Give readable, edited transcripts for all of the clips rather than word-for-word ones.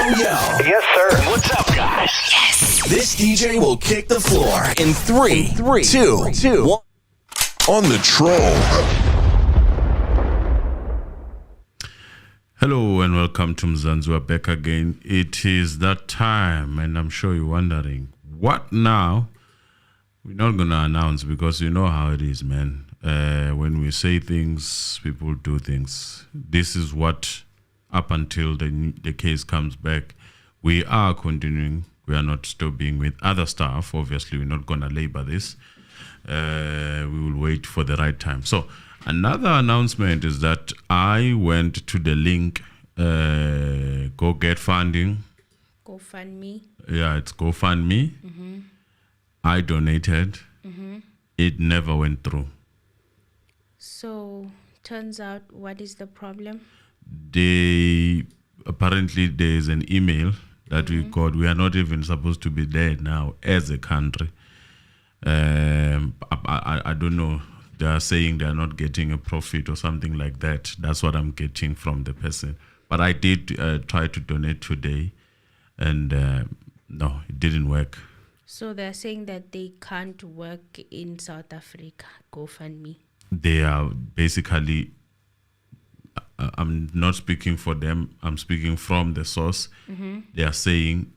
yo. Yes, sir. What's up, guys? Yes. This DJ will kick the floor in 3, 2, 1. On the troll. Hello and welcome to Mzansi. We're back again. It is that time, and I'm sure you're wondering, what now? We're not going to announce because you know how it is, man. When we say things, people do things. This is what, up until the case comes back, we are continuing. We are not stopping with other stuff. Obviously, we're not going to labor this. We will wait for the right time. So another announcement is that I went to the link, Go Get Funding. GoFundMe. Yeah, it's GoFundMe. Mm-hmm. I donated. Mm-hmm. It never went through. So, turns out, what is the problem? Apparently there's an email that we got. We are not even supposed to be there now as a country. I don't know. They are saying they are not getting a profit or something like that. That's what I'm getting from the person. But I did try to donate today, and no, it didn't work. So they're saying that they can't work in South Africa, GoFundMe. They are basically, I'm not speaking for them, I'm speaking from the source. Mm-hmm. They are saying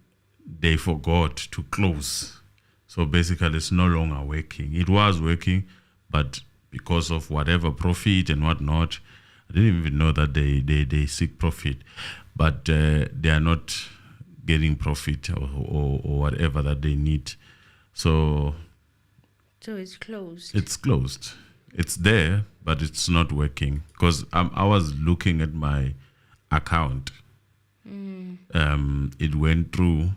they forgot to close. So basically it's no longer working. It was working, but because of whatever profit and whatnot, I didn't even know that they seek profit. But they are not getting profit or whatever that they need. So it's closed. It's closed. It's there, but it's not working. Because I was looking at my account. It went through.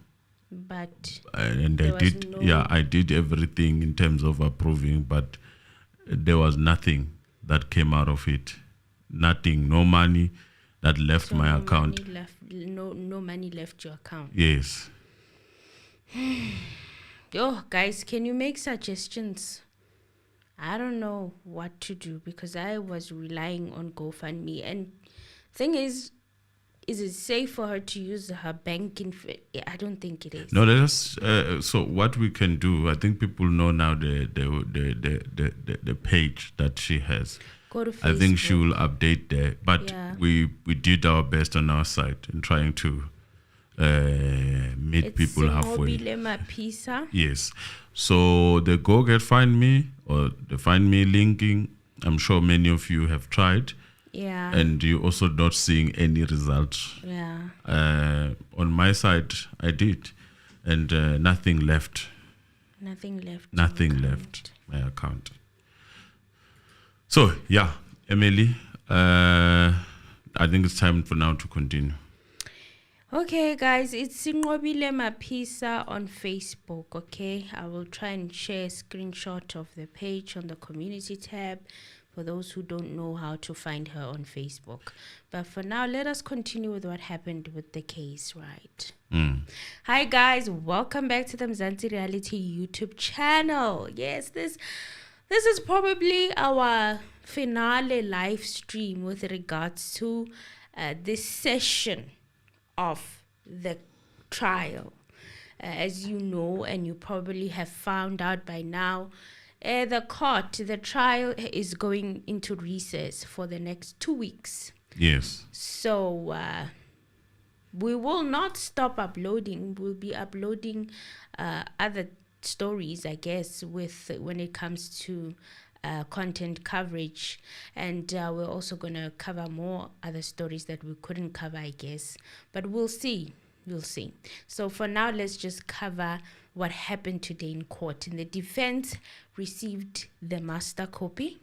But and I did everything in terms of approving, but there was nothing that came out of it. Nothing, no money that left my account. No money left your account. Yes. Yo, guys, can you make suggestions? I don't know what to do because I was relying on GoFundMe. And thing is it safe for her to use her banking? I don't think it is. No, let us. So what we can do, I think people know now the page that she has. Go to Facebook. I think she will update there. But we did our best on our side in trying to meet people halfway. Yes. So the Go Get Find Me or the Find Me linking, I'm sure many of you have tried. Yeah. And you're also not seeing any results. Yeah. On my side, I did. And nothing left. Nothing left. Nothing left my account. So, yeah, Emily, I think it's time for now to continue. Okay, guys, it's Sinqobile Mapisa on Facebook, okay? I will try and share a screenshot of the page on the community tab for those who don't know how to find her on Facebook. But for now, let us continue with what happened with the case, right? Hi, guys. Welcome back to the Mzansi Reality YouTube channel. Yes, this is probably our finale live stream with regards to this session of the trial. As you know, and you probably have found out by now, the trial is going into recess for the next 2 weeks. Yes. So we will not stop uploading. We'll be uploading other stories, I guess, when it comes to content coverage, and we're also going to cover more other stories that we couldn't cover, I guess, but we'll see. So for now, let's just cover what happened today in court. And the defense received the master copy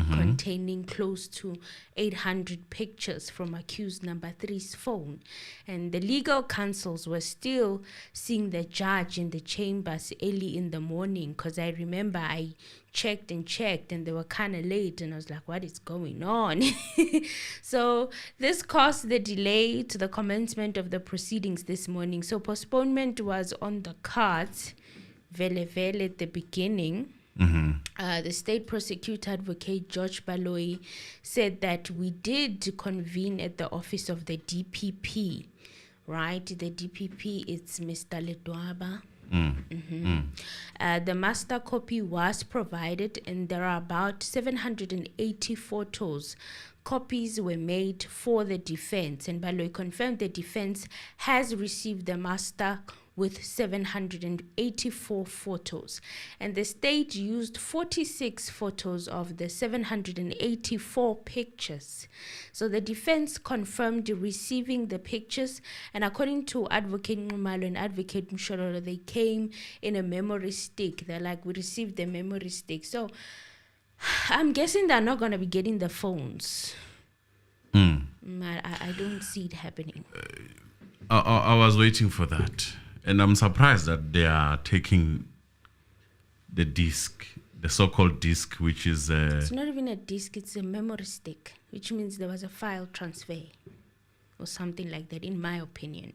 containing close to 800 pictures from accused number 3's phone. And the legal counsels were still seeing the judge in the chambers early in the morning, because I remember I checked and they were kind of late, and I was like, what is going on? So this caused the delay to the commencement of the proceedings this morning. So postponement was on the cards, vele at the beginning. The state prosecutor advocate George Baloyi said that we did convene at the office of the DPP, right? The DPP, it's Mr. Ledwaba. The master copy was provided, and there are about 780 photos. Copies were made for the defense, and Baloyi confirmed the defense has received the master with 784 photos, and the state used 46 photos of the 784 pictures. So the defense confirmed receiving the pictures, and according to Advocate Nxumalo and Advocate Mshololo, they came in a memory stick. They're like, we received the memory stick. So I'm guessing they're not going to be getting the phones. I don't see it happening. I was waiting for that. And I'm surprised that they are taking the disc, the so-called disc, which is... it's not even a disc, it's a memory stick, which means there was a file transfer or something like that, in my opinion.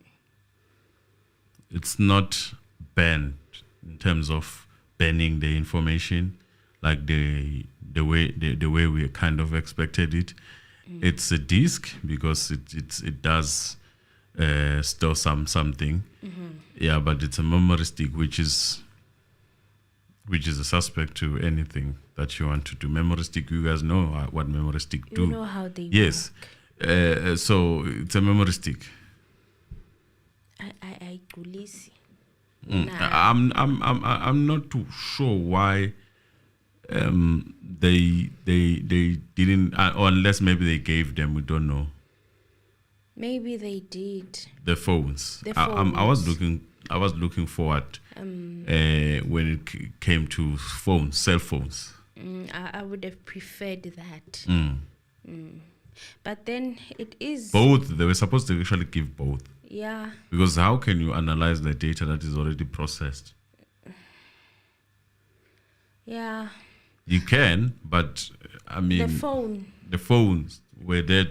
It's not banned in terms of banning the information, like the way we kind of expected it. It's a disc because it does store something. Yeah, but it's a memory stick, which is a suspect to anything that you want to do. Memory stick, you guys know what memory stick do. You know how they yes. work. So it's a memory stick. I gulisi. I'm not too sure why they didn't, or unless maybe they gave them, we don't know. Maybe they did. The phones. I was looking forward when it came to phones, cell phones. I would have preferred that. But then it is both. They were supposed to actually give both. Yeah. Because how can you analyze the data that is already processed? Yeah. You can, but I mean, the phones were there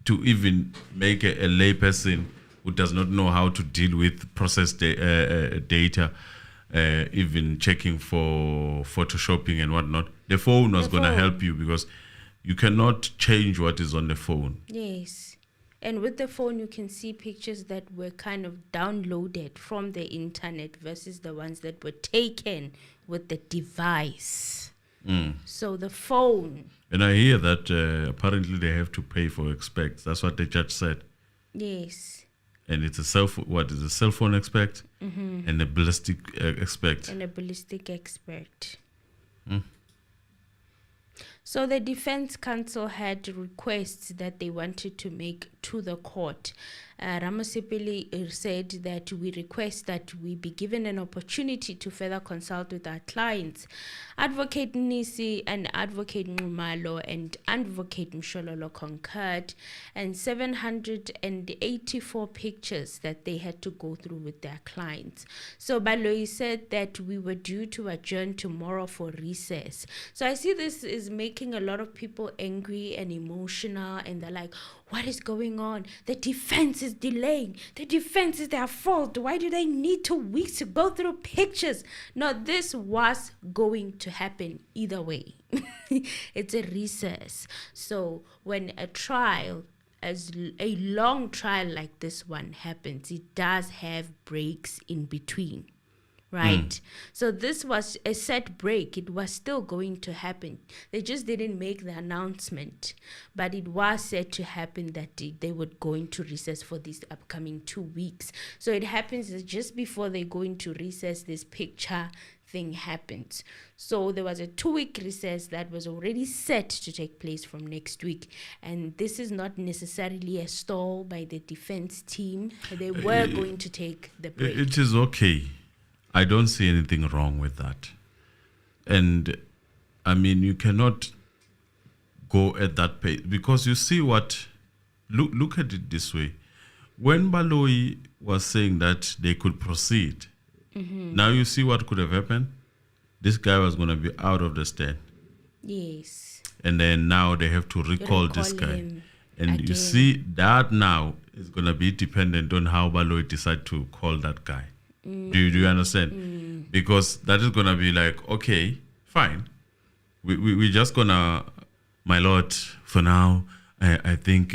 to even make a layperson who does not know how to deal with processed data, even checking for photoshopping and whatnot. The phone was going to help you because you cannot change what is on the phone. Yes. And with the phone, you can see pictures that were kind of downloaded from the internet versus the ones that were taken with the device. So the phone. And I hear that apparently they have to pay for expect. That's what the judge said. Yes. And it's a cell phone expect and a ballistic expect. And a ballistic expert. So the defense counsel had requests that they wanted to make to the court. Ramosepele said that we request that we be given an opportunity to further consult with our clients. Advocate Nisi and Advocate Nxumalo and Advocate Mshololo concurred, and 784 pictures that they had to go through with their clients. So Baloyi said that we were due to adjourn tomorrow for recess. So I see this is making a lot of people angry and emotional, and they're like, what is going on? The defense is delaying. The defense is their fault. Why do they need 2 weeks to go through pictures? No, this was going to happen either way. It's a recess. So when a trial, as a long trial like this one happens, it does have breaks in between. Right? So this was a set break. It was still going to happen. They just didn't make the announcement. But it was said to happen that they were going to recess for these upcoming 2 weeks. So it happens that just before they go into recess, this picture thing happens. So there was a 2-week recess that was already set to take place from next week. And this is not necessarily a stall by the defense team. They were going to take the break. It is okay. I don't see anything wrong with that. And I mean, you cannot go at that pace because you see what, look at it this way. When Baloyi was saying that they could proceed, now you see what could have happened. This guy was going to be out of the stand. Yes. And then now they have to recall this guy. And again, you see that now is going to be dependent on how Baloyi decide to call that guy. Do you understand? Because that is gonna be like, okay, fine. We just gonna, my lord, for now, I think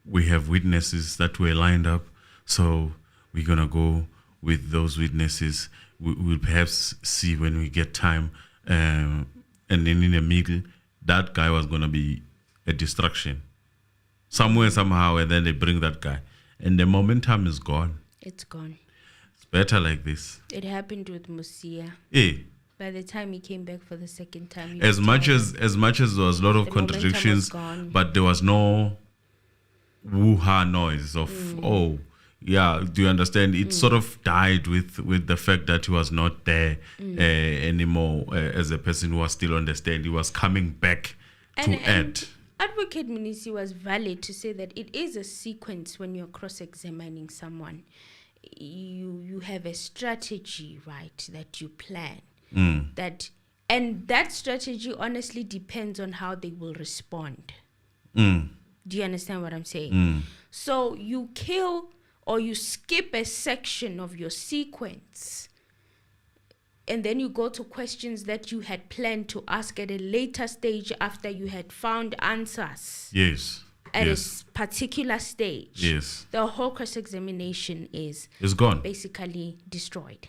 we have witnesses that were lined up So we're gonna go with those witnesses. We'll perhaps see when we get time. And then in the middle, that guy was gonna be a distraction somewhere, somehow, and then they bring that guy. And the momentum is gone. It's gone. It's better like this. It happened with Musia. Hey. By the time he came back for the second time, As much as there was a lot of contradictions, but there was no woo-ha noise of do you understand? It sort of died with the fact that he was not there anymore as a person who was still on the stand. He was coming back to add. Advocate Munisi was valid to say that it is a sequence when you're cross-examining someone. You have a strategy, right, that you plan. And that strategy honestly depends on how they will respond. Do you understand what I'm saying? So you kill or you skip a section of your sequence, and then you go to questions that you had planned to ask at a later stage after you had found answers. Yes. At a particular stage. Yes. The whole cross-examination is gone. Basically destroyed.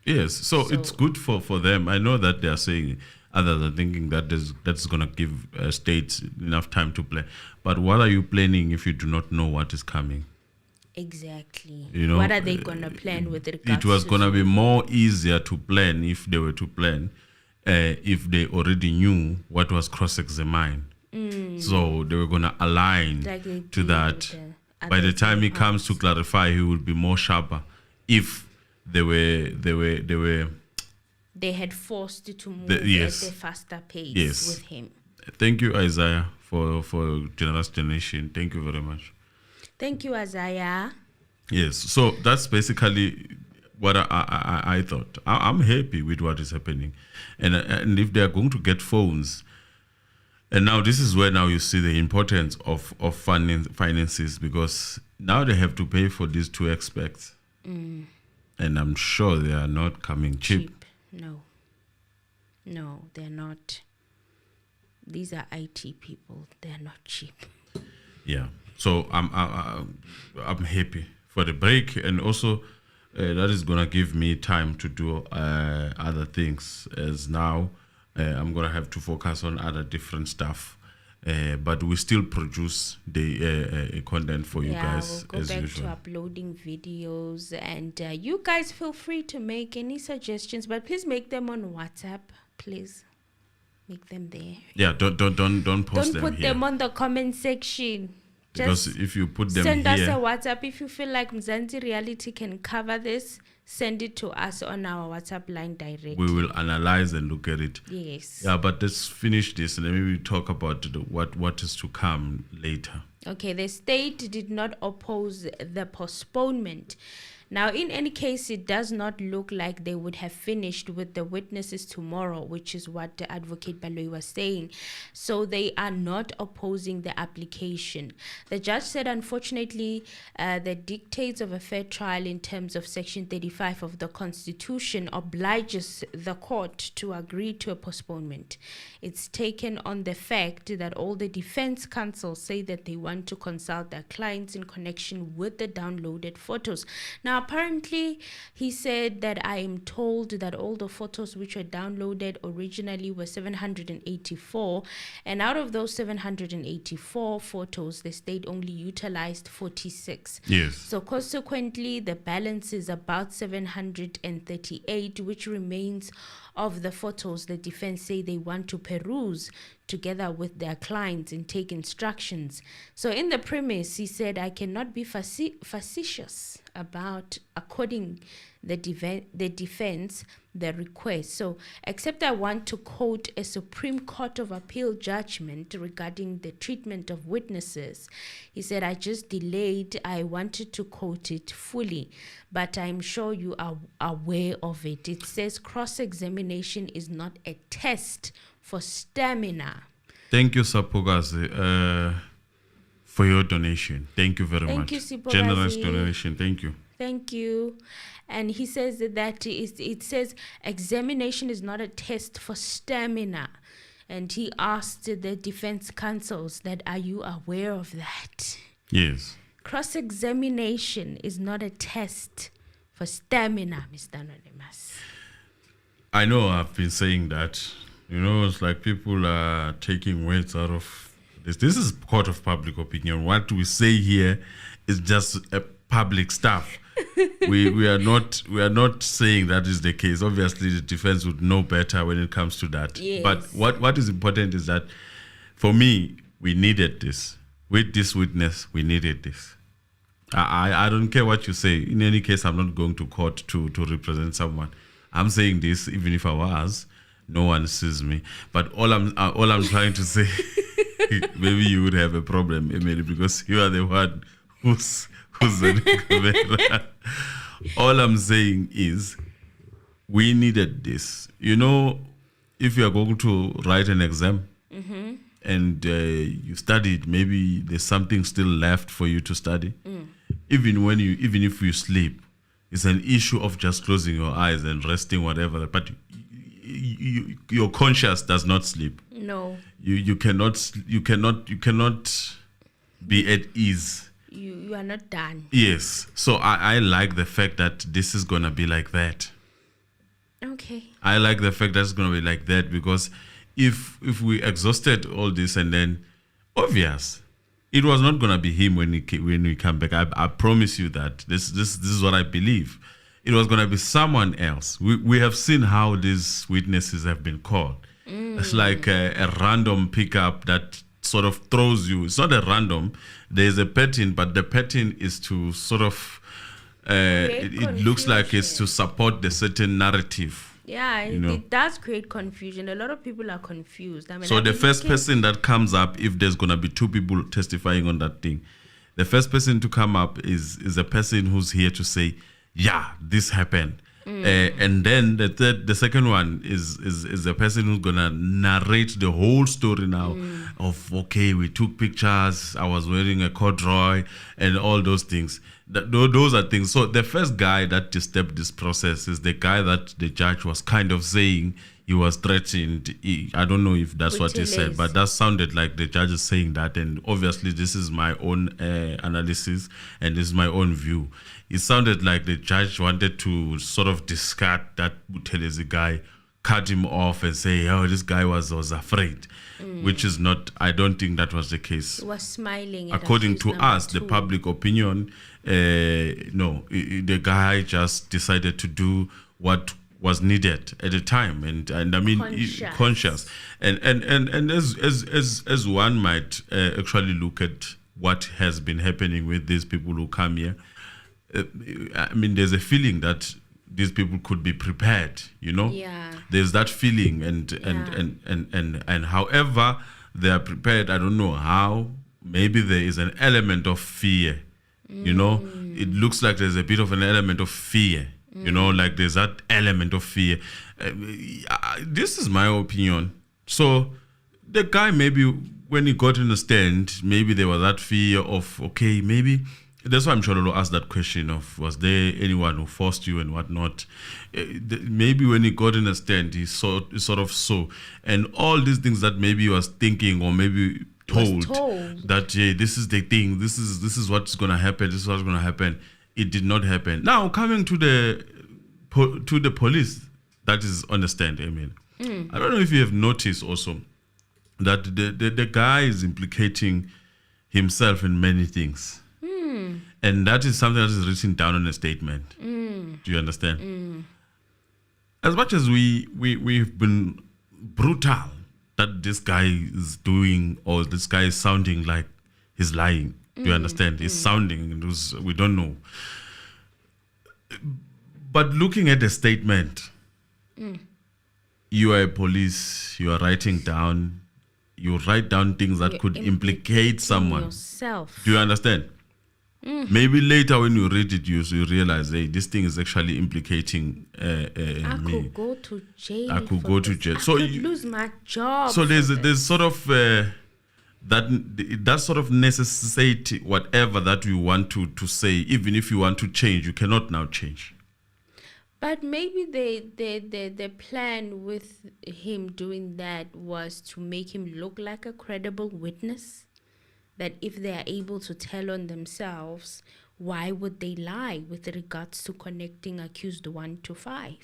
Yes. So it's good for them. I know that they are saying others are thinking that that's going to give states enough time to plan. But what are you planning if you do not know what is coming? Exactly. What are they going to plan with regards It was going to be more easier to plan if they were to plan if they already knew what was cross-examined. So they were going to align to that. By the time he comes to clarify, he will be more sharper if they had forced to move at a faster pace with him. Thank you, Isaiah, for generous donation. Thank you very much. Thank you, Isaiah. Yes, so that's basically what I thought. I'm happy with what is happening. And if they are going to get phones, and now this is where now you see the importance of finances, because now they have to pay for these two experts. And I'm sure they are not coming cheap. No, they're not. These are IT people. They're not cheap. Yeah. So I'm happy for the break, and also that is gonna give me time to do other things. As now I'm gonna have to focus on other different stuff, but we still produce the content for you guys we'll go as back usual. to uploading videos, and you guys feel free to make any suggestions, but please make them on WhatsApp. Please make them there. Yeah, don't post them Don't put here. them on the comment section. Because if you put them send here, us a WhatsApp. If you feel like Mzansi Reality can cover this, send it to us on our WhatsApp line directly. we will analyze and look at it. Yes. Yeah, but let's finish this and then maybe talk about what is to come later. Okay, the state did not oppose the postponement. Now, in any case, it does not look like they would have finished with the witnesses tomorrow, which is what the Advocate Baloyi was saying. So they are not opposing the application. The judge said, unfortunately, the dictates of a fair trial in terms of Section 35 of the Constitution obliges the court to agree to a postponement. It's taken on the fact that all the defense counsel say that they want to consult their clients in connection with the downloaded photos. Now, apparently, he said that I am told that all the photos which were downloaded originally were 784, and out of those 784 photos, the state only utilized 46. Yes. So consequently, the balance is about 738, which remains of the photos the defense say they want to peruse together with their clients and take instructions. So in the premise, he said, I cannot be facetious about, according the defense, the request. So, except I want to quote a Supreme Court of Appeal judgment regarding the treatment of witnesses. He said, I just delayed. I wanted to quote it fully, but I'm sure you are aware of it. It says cross-examination is not a test for stamina. Thank you, Sapogazi, for your donation. Thank you very much. Thank you, Sipogazi. Generous donation. Thank you. Thank you. And he says that it says examination is not a test for stamina. And he asked the defense counsels that, are you aware of that? Yes. Cross-examination is not a test for stamina, Mr. Anonymous. I know I've been saying that. It's like people are taking words out of this. This is court of public opinion. What we say here is just a public stuff. we are not saying that is the case. Obviously, the defense would know better when it comes to that. Yes. But what is important is that, for me, we needed this. With this witness, we needed this. I don't care what you say. In any case, I'm not going to court to represent someone. I'm saying this, even if I was, no one sees me. But all I'm trying to say, maybe you would have a problem, Emily, because you are the one who's the all I'm saying is, we needed this. If you are going to write an exam, and you studied, maybe there's something still left for you to study. Even if you sleep, it's an issue of just closing your eyes and resting, whatever. But your conscience does not sleep. No. You cannot be at ease. You are not done. Yes. So I like the fact that this is gonna be like that. Okay. I like the fact that it's gonna be like that, because if we exhausted all this and then, obvious, it was not gonna be him when we come back. I promise you that. This is what I believe. It was gonna be someone else. We have seen how these witnesses have been called. It's like a random pickup that sort of throws you. It's not a random. There's a pattern, but the pattern is to sort of it looks like it's to support the certain narrative. Yeah, it does create confusion. A lot of people are confused. So the first person that comes up, if there's going to be two people testifying on that thing, the first person to come up is a person who's here to say, yeah, this happened. And then the second one is a person who's going to narrate the whole story now of, okay, we took pictures, I was wearing a corduroy, and all those things. Those are things. So the first guy that disturbed this process is the guy that the judge was kind of saying he was threatened. I don't know if that's what he said, but that sounded like the judge is saying that. And obviously, this is my own analysis and this is my own view. It sounded like the judge wanted to sort of discard that Buthelezi guy, cut him off and say, oh, this guy was afraid, which is not, I don't think that was the case. He was smiling. According to us, the public opinion, no, the guy just decided to do what was needed at the time, and I mean conscious, and as one might actually look at what has been happening with these people who come here. I mean, there's a feeling that these people could be prepared, Yeah. There's that feeling, and however they are prepared, I don't know how. Maybe there is an element of fear, It looks like there's a bit of an element of fear, like there's that element of fear. This is my opinion. So the guy, maybe when he got in the stand, maybe there was that fear of, okay, maybe. That's why I'm sure to ask that question of, was there anyone who forced you and whatnot? Maybe when he got in a stand, he sort of saw. And all these things that maybe he was thinking or maybe told that, yeah, this is the thing, this is what's going to happen, this is what's going to happen. It did not happen. Now, coming to the police that is on the stand, I mean, I don't know if you have noticed also that the guy is implicating himself in many things. And that is something that is written down in a statement. Do you understand? As much as we've been brutal that this guy is doing, or this guy is sounding like he's lying. Do you understand? He's sounding, we don't know. But looking at the statement, you are a police, you are writing down, you write down things that could implicate someone. Yourself. Do you understand? Maybe later when you read it, you realize, hey, this thing is actually implicating I me. could go to jail. I could go to jail. So I could lose my job. So there's sort of that sort of necessity, whatever that you want to say, even if you want to change, you cannot now change. But maybe the plan with him doing that was to make him look like a credible witness. that if they are able to tell on themselves, why would they lie with regards to connecting accused 1 to 5?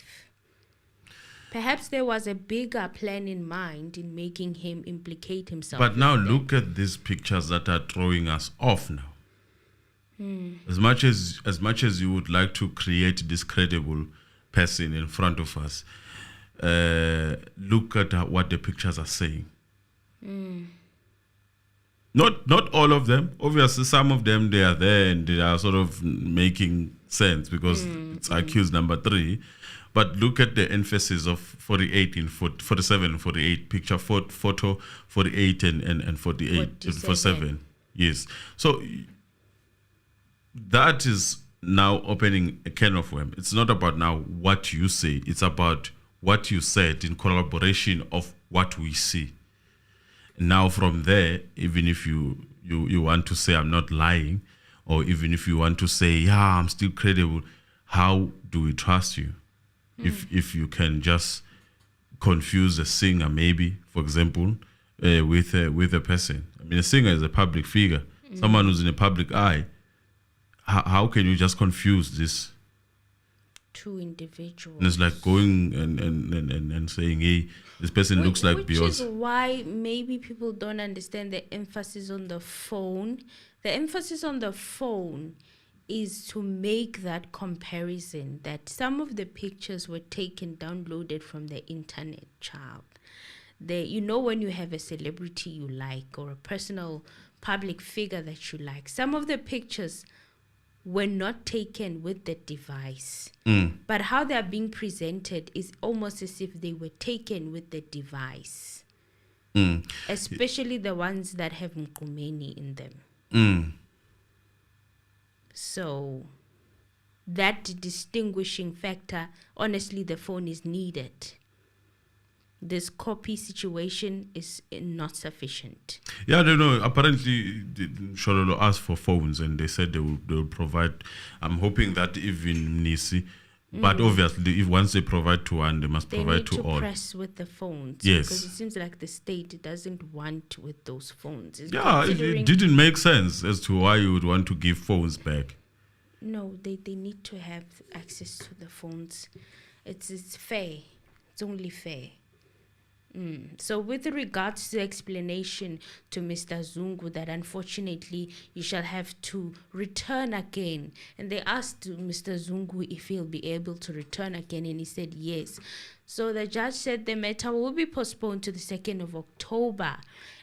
Perhaps there was a bigger plan in mind in making him implicate himself. But now look at these pictures that are throwing us off now. As much as you would like to create this credible person in front of us, look at what the pictures are saying. Not all of them. Obviously, some of them, they are there and they are sort of making sense because it's accused number 3. But look at the emphasis of 48 in 47, 48, picture photo 48 and 48, 47. Yes. So that is now opening a can of worms. It's not about now what you say. It's about what you said in collaboration of what we see. Now from there, even if you want to say I'm not lying, or even if you want to say, yeah, I'm still credible, how do we trust you? If you can just confuse a singer, maybe, for example, with a person. I mean, a singer is a public figure, someone who's in a public eye. How can you just confuse this? 2 individuals. And it's like going and saying, hey, this person looks like Beyonce. Which is why maybe people don't understand the emphasis on the phone. The emphasis on the phone is to make that comparison that some of the pictures were taken, downloaded from the internet, child. When you have a celebrity you like or a personal public figure that you like, some of the pictures were not taken with the device. But how they are being presented is almost as if they were taken with the device. Especially the ones that have Mqumeni in them. So that distinguishing factor, honestly, the phone is needed. This copy situation is not sufficient. Yeah, I don't know. Apparently, Shololo asked for phones and they said they will provide. I'm hoping that even Nisi, but obviously, if once they provide to one, they must provide to all. They need to press with the phones. Yes. Because it seems like the state doesn't want with those phones. It didn't make sense as to why you would want to give phones back. No, they need to have access to the phones. It's fair. It's only fair. So with regards to the explanation to Mr. Zungu that unfortunately you shall have to return again, and they asked Mr. Zungu if he'll be able to return again, and he said yes. So the judge said the matter will be postponed to the 2nd of October.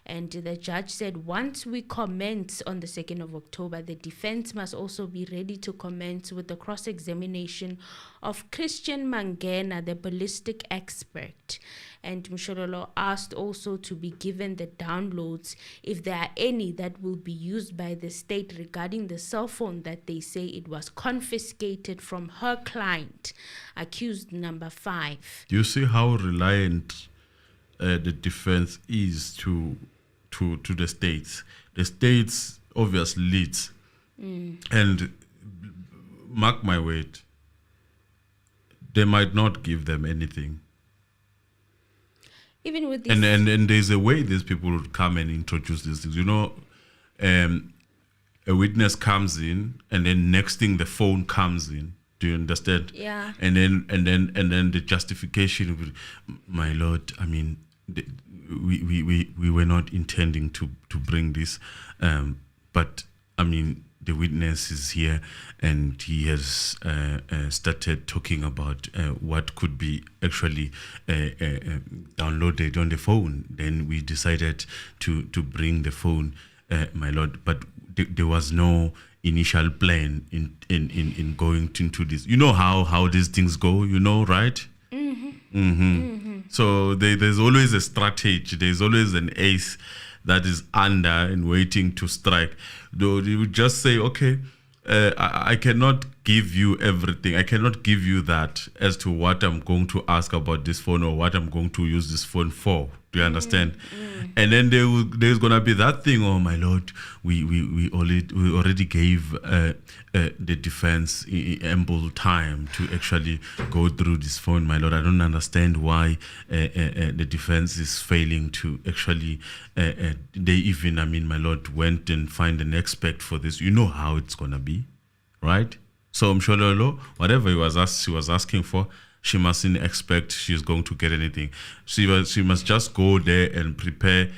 And the judge said once we commence on the 2nd of October, the defense must also be ready to commence with the cross-examination of Christian Mangena, the ballistic expert. And Mshololo asked also to be given the downloads, if there are any, that will be used by the state regarding the cell phone that they say it was confiscated from her client, accused number 5. Do you see how reliant the defense is to the states? The states obviously leads, and mark my word, they might not give them anything. Even with this, and there's a way these people would come and introduce these things. A witness comes in, and then next thing the phone comes in. Do you understand? Yeah. And then the justification would, my lord, I mean, we were not intending to bring this, but I mean, the witness is here and he has started talking about what could be actually downloaded on the phone. Then we decided to bring the phone, my lord, but there was no initial plan in going into this. You know how these things go, right? So there's always a strategy. There's always an ace that is under and waiting to strike. Though you would just say, okay, I cannot give you everything. I cannot give you that as to what I'm going to ask about this phone or what I'm going to use this phone for. Do you understand? And then there's gonna be that thing. Oh my lord, we already gave the defense ample time to actually go through this phone. My lord, I don't understand why the defense is failing to actually. They even, my lord, went and find an expert for this. You know how it's gonna be, right? So Mshololo, whatever she was asking for, she mustn't expect she's going to get anything. She must just go there and prepare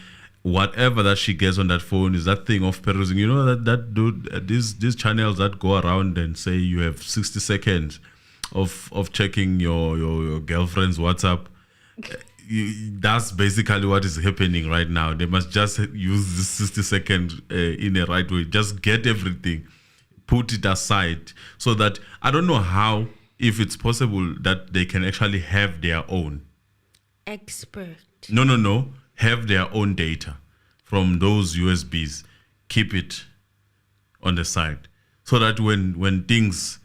whatever that she gets on that phone. Is that thing of perusing. You know that dude, these channels that go around and say you have 60 seconds of checking your girlfriend's WhatsApp. That's basically what is happening right now. They must just use this 60 seconds in a right way. Just get everything, put it aside, so that I don't know how. If it's possible that they can actually have their own expert. No. Have their own data from those USBs. Keep it on the side. So that when things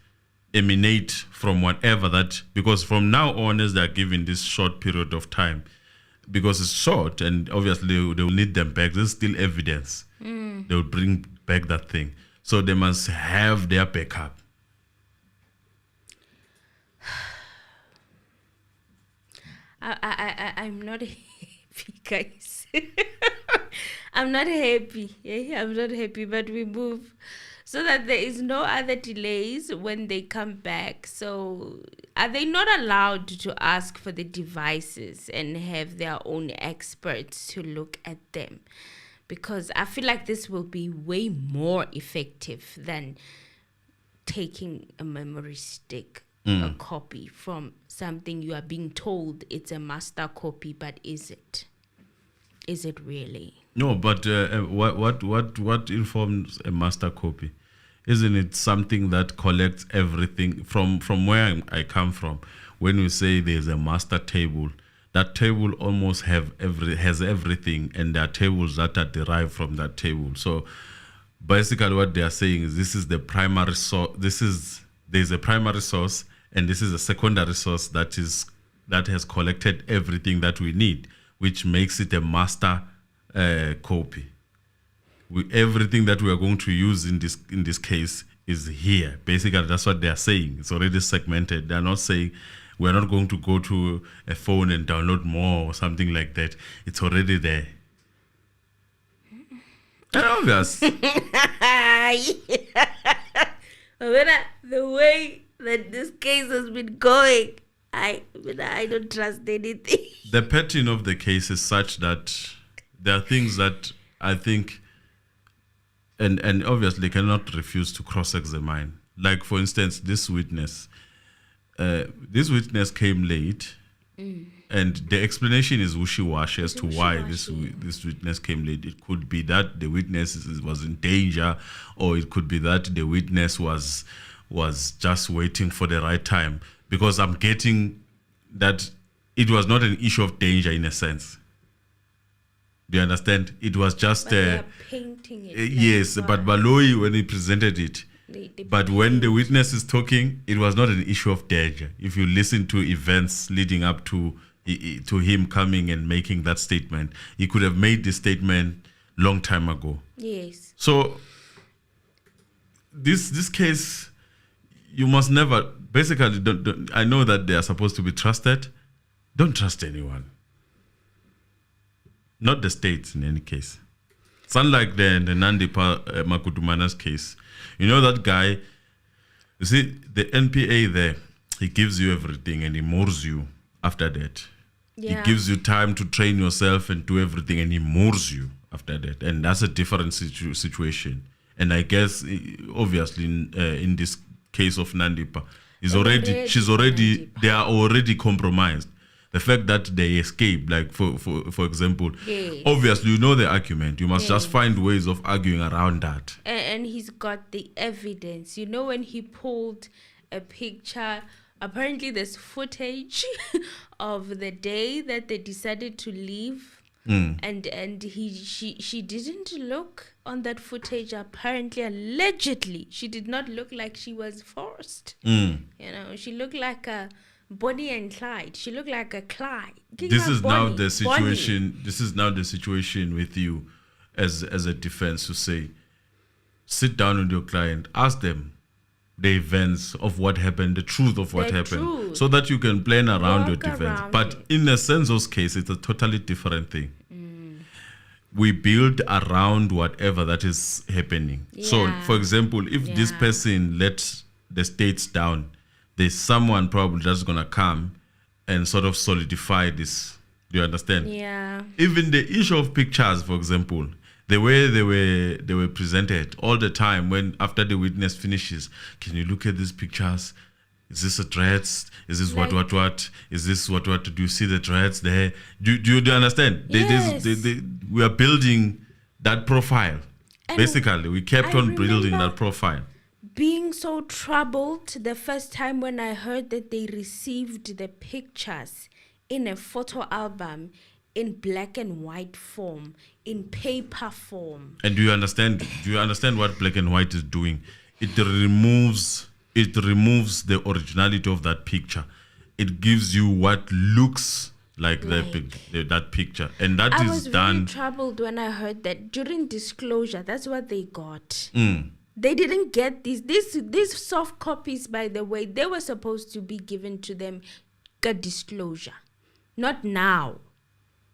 emanate from whatever that, because from now on, as they're given this short period of time, because it's short and obviously they will need them back. There's still evidence. They will bring back that thing. So they must have their backup. I'm not happy, guys. I'm not happy. Yeah, I'm not happy, but we move so that there is no other delays when they come back. So are they not allowed to ask for the devices and have their own experts to look at them? Because I feel like this will be way more effective than taking a memory stick, a copy from something you are being told it's a master copy, but is it? Is it really? No, but what informs a master copy? Isn't it something that collects everything from where I come from? When we say there's a master table, that table almost has everything, and there are tables that are derived from that table. So basically, what they are saying is this is the primary source. There's a primary source, and this is a secondary source that has collected everything that we need, which makes it a master copy. Everything that we are going to use in this case is here. Basically, that's what they are saying. It's already segmented. They are not saying we're not going to go to a phone and download more or something like that. It's already there. And obvious. The way that this case has been going, I don't trust anything. The pattern of the case is such that there are things that I think, and obviously cannot refuse to cross-examine. Like, for instance, this witness came late, and the explanation is wishy-washy as to why this witness came late. It could be that the witness was in danger, or it could be that the witness was just waiting for the right time. Because I'm getting that it was not an issue of danger in a sense. Do you understand? It was just they are painting it. Yes, but Baloyi, when he presented it, but when the witness is talking, it was not an issue of danger. If you listen to events leading up to him coming and making that statement, he could have made this statement long time ago. Yes. So this case, you must never, basically, don't, I know that they are supposed to be trusted. Don't trust anyone. Not the states in any case. It's unlike the Nandipa Makutumana's case. You know that guy, you see, the NPA there, he gives you everything and he moors you after that. Yeah. He gives you time to train yourself and do everything, and he moors you after that. And that's a different situation. And I guess, obviously, in this case of Nandipa, they are already compromised. The fact that they escape, like for example, yes. Obviously you know the argument. You must just find ways of arguing around that. And he's got the evidence. You know, when he pulled a picture, apparently there's footage of the day that they decided to leave. And she didn't look on that footage. Apparently, allegedly, she did not look like she was forced. You know, she looked like a Bonnie and Clyde. She looked like a Clyde. This is now Bonnie. the situation. This is now the situation with you, as a defense, to say, sit down with your client, ask them the events of what happened, the truth of what The happened, truth. so that you can plan around your Walk defense. around But it. in a Senzo's case, it's a totally different thing. We build around whatever that is happening. So, Yeah. for example, if this Yeah. person lets the states down, there's someone probably that's gonna come and sort of solidify this. Do you understand? Yeah. Even the issue of pictures, for example, the way they were presented all the time, when after the witness finishes, can you look at these pictures? Is this a threats? Is this what? Is this what? Do you see the threats there? Do you understand? Yes. We are building that profile. And Basically, we kept I on building remember that profile. being so troubled the first time when I heard that they received the pictures in a photo album in black and white form, in paper form. And do you understand? Do you understand what black and white is doing? It removes the originality of that picture. It gives you what looks like that picture, and that I is was done. very troubled when I heard that during disclosure. That's what they got. Mm. They didn't get these soft copies. By the way, they were supposed to be given to them at disclosure, not now.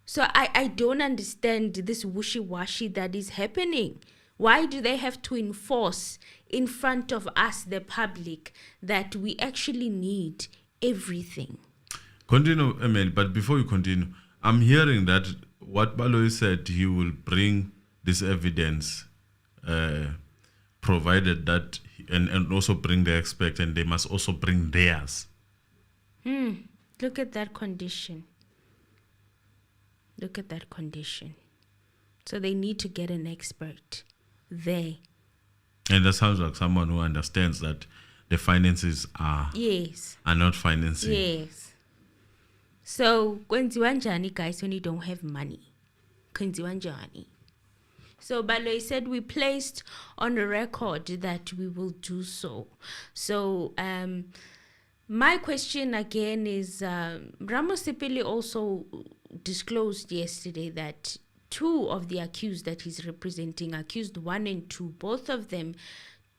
So I don't understand this wishy-washy that is happening. Why do they have to enforce in front of us, the public, that we actually need everything? Continue, Emil, but before you continue, I'm hearing that what Baloyi said, he will bring this evidence, provided that, and also bring the expert, and they must also bring theirs. Look at that condition. Look at that condition. So they need to get an expert there. And that sounds like someone who understands that the finances are Yes. not financing. Yes. So, kwenziwa njani, guys, when you don't have money? Kwenziwa njani? So, Baloyi said we placed on a record that we will do so. So, my question again is, Ramosepele also disclosed yesterday that two of the accused that he's representing, accused 1 and 2, both of them,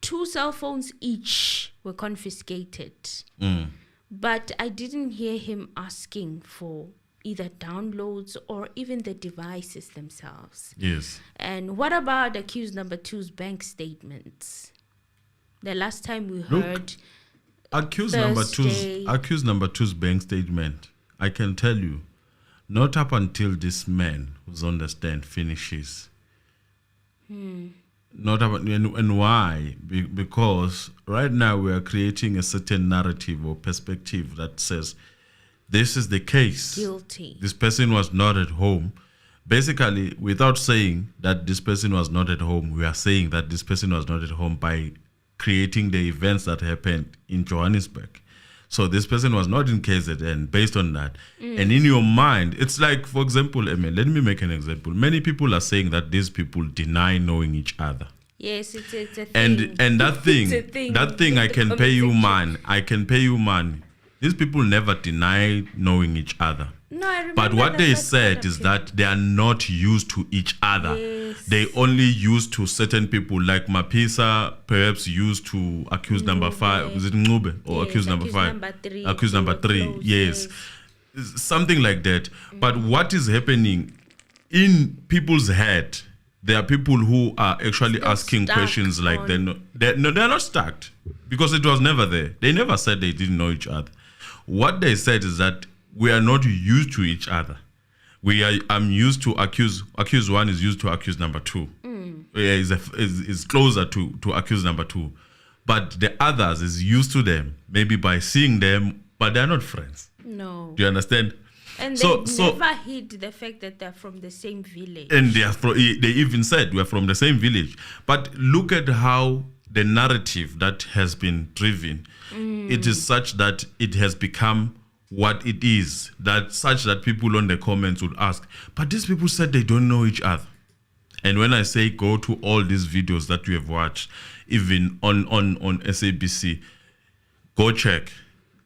2 cell phones each were confiscated. But I didn't hear him asking for either downloads or even the devices themselves. Yes. And what about accused number 2's bank statements? The last time we Look, heard, Accused Thursday. number two's bank statement, I can tell you, not up until this man who's on the stand finishes. Not up, and why? Because right now we are creating a certain narrative or perspective that says this is the case. guilty. This person was not at home. Basically, without saying that this person was not at home, we are saying that this person was not at home by creating the events that happened in Johannesburg. So this person was not in KZN based on that. And in your mind, it's like, for example, Emil, let me make an example. Many people are saying that these people deny knowing each other. Yes, it's a thing. And that thing, It's a thing. that thing, I It's a can pay you, conversation. man. I can pay you, man. These people never deny knowing each other. No, I remember. But what the they first said part is of that they are not used to each other. Yes. They only used to certain people, like Mapisa, perhaps used to accused number 5. Was it Ngube? Or Yes, accused number accused 5? number 3, Accused they number were 3, close, yes. yes. Something like that. But what is happening in people's head, there are people who are actually Still asking stuck questions like on- they're not stuck because it was never there. They never said they didn't know each other. What they said is that we are not used to each other. I'm used to accuse 1 is used to accuse number 2. Is closer to accuse number 2. But the others is used to them, maybe by seeing them, but they're not friends. No. Do you understand? And So- they so- never hid the fact that they're from the same village. And they even said we're from the same village. But look at how the narrative that has been driven, it is such that it has become what it is, that such that people on the comments would ask, but these people said they don't know each other. And when I say go to all these videos that you have watched, even on SABC, go check.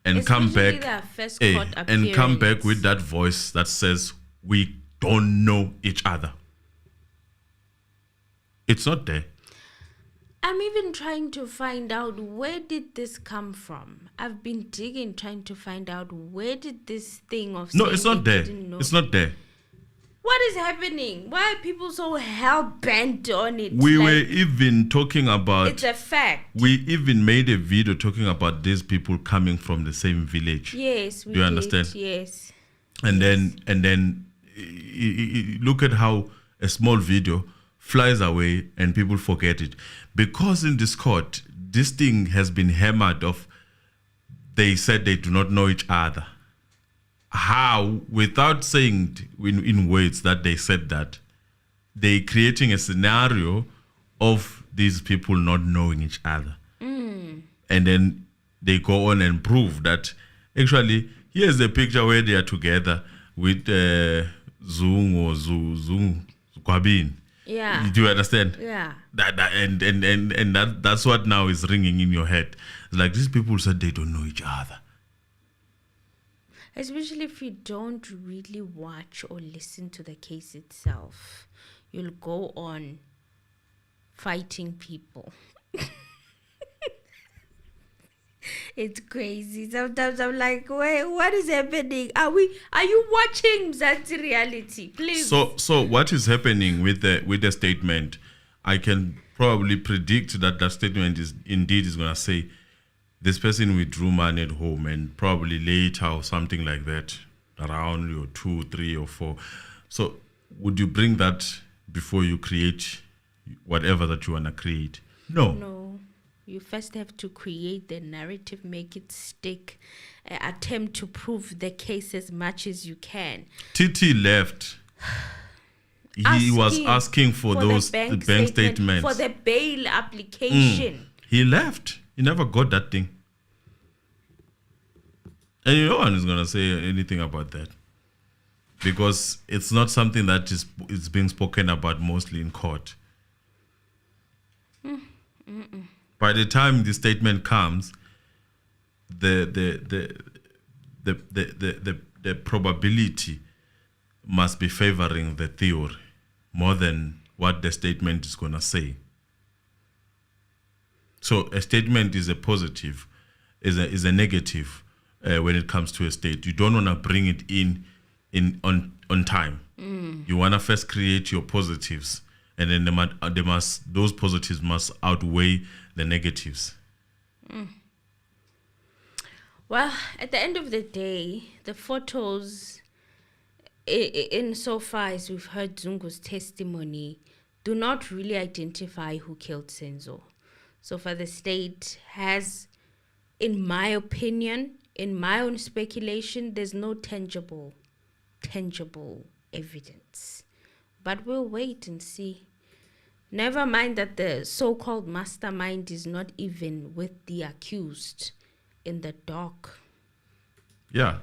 and come Especially back, their first eh, court and come back appearance. with that voice that says we don't know each other. It's not there. I'm even trying to find out, where did this come from? I've been digging, trying to find out, where did this thing of No, saying it's not they there. didn't know- It's not there. What is happening? Why are people so hell-bent on it? We Like, were even talking about. it's a fact. We even made a video talking about these people coming from the same village. Yes, we Do you did, understand? Yes. And then look at how a small video flies away and people forget it. Because in this court, this thing has been hammered of, they said they do not know each other. How, without saying in words that they said that, they creating a scenario of these people not knowing each other. And then they go on and prove that actually, here's a picture where they are together with Zung or Zung Kwabin. Yeah. Do you understand? Yeah. That's what now is ringing in your head. It's like these people said they don't know each other. Especially if you don't really watch or listen to the case itself, you'll go on fighting people. It's crazy. Sometimes I'm like, wait, what is happening? Are you watching Mzansi reality? Please. So what is happening with the statement? I can probably predict that statement is gonna say this person withdrew money at home and probably later or something like that, around your 2, 3, or 4. So would you bring that before you create whatever that you wanna create? No. You first have to create the narrative, make it stick, attempt to prove the case as much as you can. TT left. He was asking for those the bank statements. for the bail application. He left. He never got that thing. And no one is going to say anything about that. Because it's not something that is being spoken about mostly in court. By the time the statement comes, the probability must be favoring the theory more than what the statement is going to say. So a statement is a positive, is a negative when it comes to a state. You don't want to bring it on time. You want to first create your positives, and then those positives must outweigh the negatives. Well, at the end of the day, the photos, insofar as we've heard Zungu's testimony, do not really identify who killed Senzo. So far, the state has, in my opinion, in my own speculation, there's no tangible evidence. But we'll wait and see. Never mind that the so-called mastermind is not even with the accused in the dock. Yeah,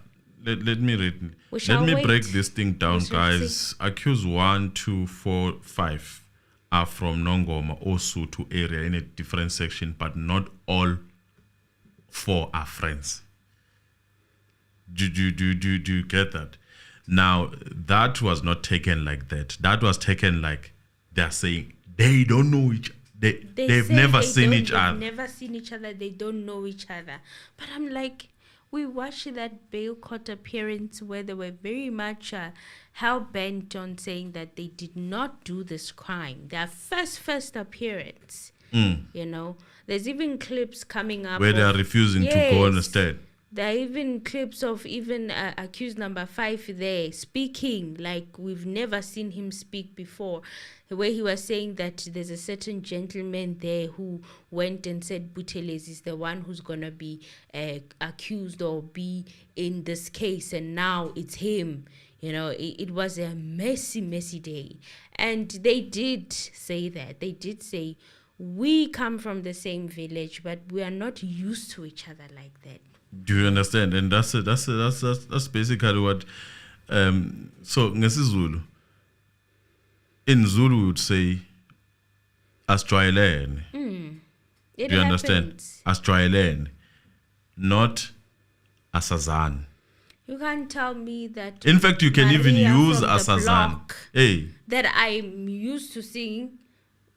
let me read. shall Let me wait. break this thing down, We shall guys. Accused 1, 2, 4, 5 are from Nongoma, Osutu area in a different section, but not all 4 are friends. Do you get that? Now, that was not taken like that. That was taken like they're saying they don't know they've say never they seen don't- each other. They've never seen each other. They don't know each other. But I'm like, we watched that bail court appearance where they were very much hell-bent on saying that they did not do this crime. Their first appearance. You know, there's even clips coming up Where they are of- refusing to go on the Yes. stand. There are even clips of even accused number 5 there speaking like we've never seen him speak before. The way he was saying that there's a certain gentleman there who went and said Buthelezi is the one who's going to be accused or be in this case. And now it's him. You know, it was a messy day. And they did say that. They did say, we come from the same village, but we are not used to each other like that. Do you understand? And that's basically what. So ngesizulu, in Zulu we would say, "Astrailen." It Do you understand? happens. Astrailen, not Asazan. You can't tell me that. In fact, you can even Maria use from the Asazan. block Hey, that I'm used to seeing,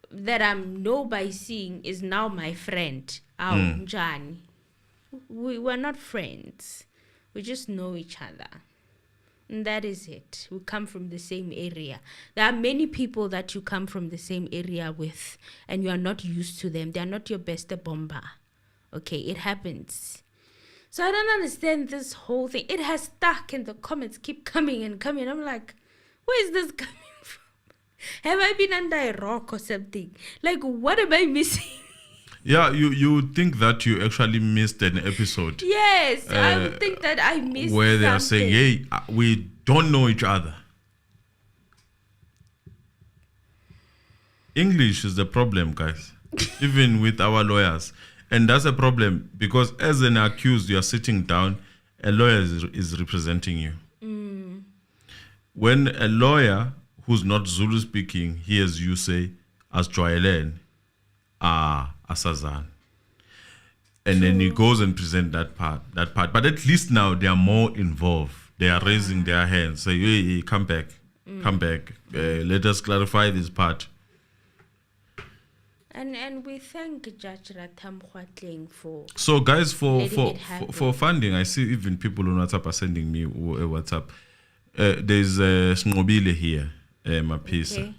that I know by seeing, is now my friend. Njani. We were not friends. We just know each other. And that is it. We come from the same area. There are many people that you come from the same area with, and you are not used to them. They are not your best bomber. Okay, it happens. So I don't understand this whole thing. It has stuck, and the comments keep coming and coming. I'm like, where is this coming from? Have I been under a rock or something? Like, what am I missing? yeah, you think that you actually missed an episode. Yes, I would think that I missed where they are something. saying, hey, we don't know each other. English is the problem, guys. Even with our lawyers. And that's a problem because as an accused, you are sitting down, a lawyer is representing you. When a lawyer who's not Zulu speaking hears you say, as Joyelen, Asazan. And then he goes and present that part. But at least now they are more involved. They are raising their hands, say, hey, come back. Let us clarify this part. And we thank Judge Ratam Khwatleng for. So guys, for funding, I see even people on WhatsApp are sending me WhatsApp. There's Snobile here, Mapisa. Okay.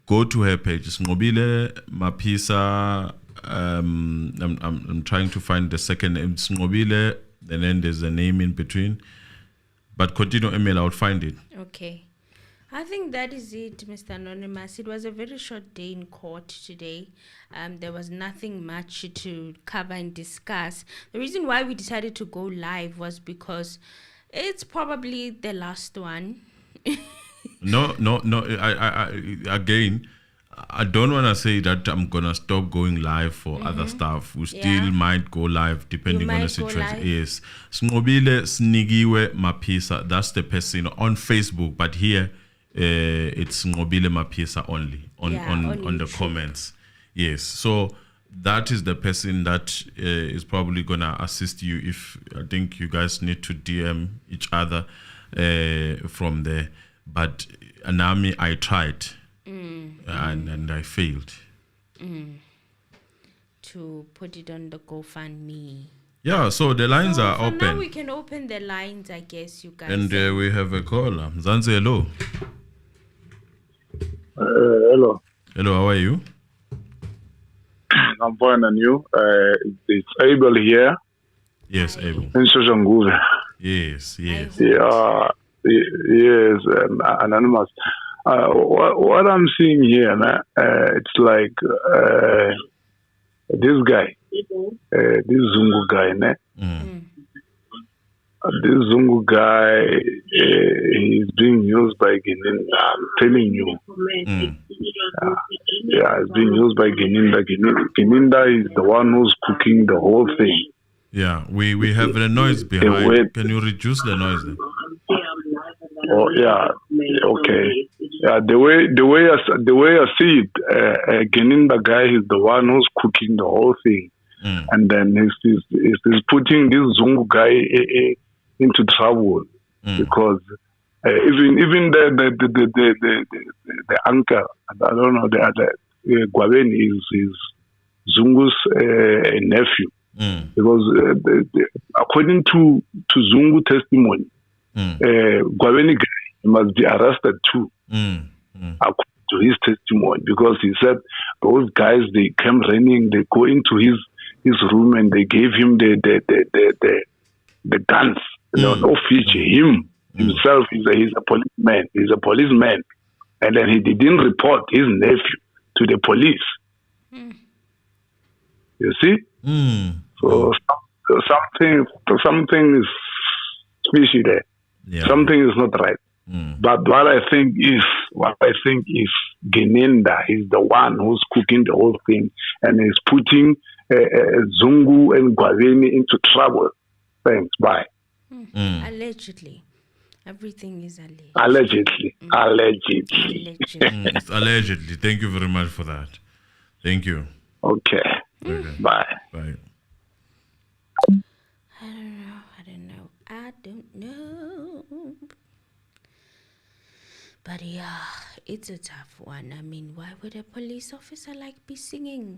Go to her page, Snobile Mapisa. I'm trying to find the second name, Snobile, and then there's a name in between. But continue email, I'll find it. Okay. I think that is it, Mr. Anonymous. It was a very short day in court today. There was nothing much to cover and discuss. The reason why we decided to go live was because it's probably the last one. No. Again, I don't want to say that I'm going to stop going live for other stuff. We still might go live depending on the situation. Yes. Snobile Snigiwe Mapisa, that's the person on Facebook, but here it's Mobile Mapisa only on the comments. Yes. So that is the person that is probably going to assist you if I think you guys need to DM each other from there. But Anami, I tried and I failed. To put it on the GoFundMe. Yeah, so the lines are for open. Now we can open the lines, I guess, you guys. And we have a caller. Zanze, hello. Hello. Hello, how are you? I'm fine, and you? It's Abel here. Yes, Abel. In Shoshanguve. Yes. Yeah, yes, Anonymous. What I'm seeing here, it's like this guy, this Zungu guy, this Zungu guy, he's being used by Geninda. I'm telling you. He's being used by Geninda. Geninda is the one who's cooking the whole thing. Yeah, we have the noise behind. Can you reduce the noise then? Oh yeah, okay. Yeah, the way I see it, Geninda guy is the one who's cooking the whole thing, and then he's putting this Zungu guy into trouble because even the uncle, I don't know, the other Gwabeni is Zungu's nephew. Because according to Zungu testimony, Gwabeni guy must be arrested too. According to his testimony, because he said those guys, they came running, they go into his room and they gave him the guns. No feature. Him himself is a policeman. He's a policeman, and then he didn't report his nephew to the police. You see? So something is fishy there. Yeah. Something is not right. But what I think is Geninda is the one who's cooking the whole thing and is putting Zungu and Gwaveni into trouble. Thanks. Bye. Allegedly. Everything is alleged. Allegedly. It's allegedly. Thank you very much for that. Thank you. Okay. Bye. Bye. I don't know. But yeah, it's a tough one. I mean, why would a police officer be singing?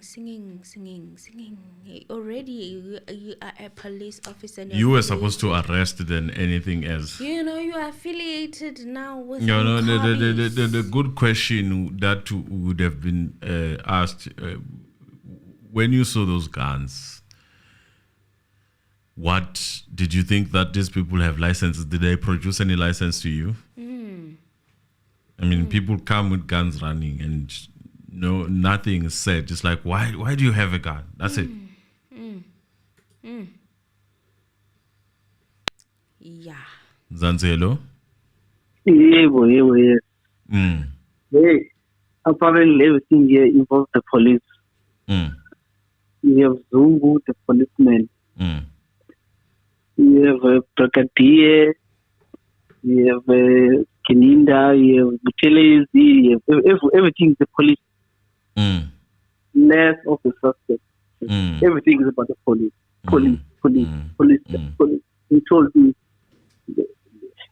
Already, you are a police officer. And You were supposed to arrest than anything else. You are affiliated now with. The good question that would have been asked when you saw those guns. What did you think that these people have licenses? Did they produce any license to you? I mean, people come with guns running and nothing is said. Just like, why do you have a gun? That's it. Yeah. Zanzelo? Yeah. Hey, apparently everything here involves the police. You have Zungu, the policeman. You have Brigadier. You have Keninda. You have Butelezi. You have everything is the police. Less of the suspect. Everything is about the police. Police. He told me.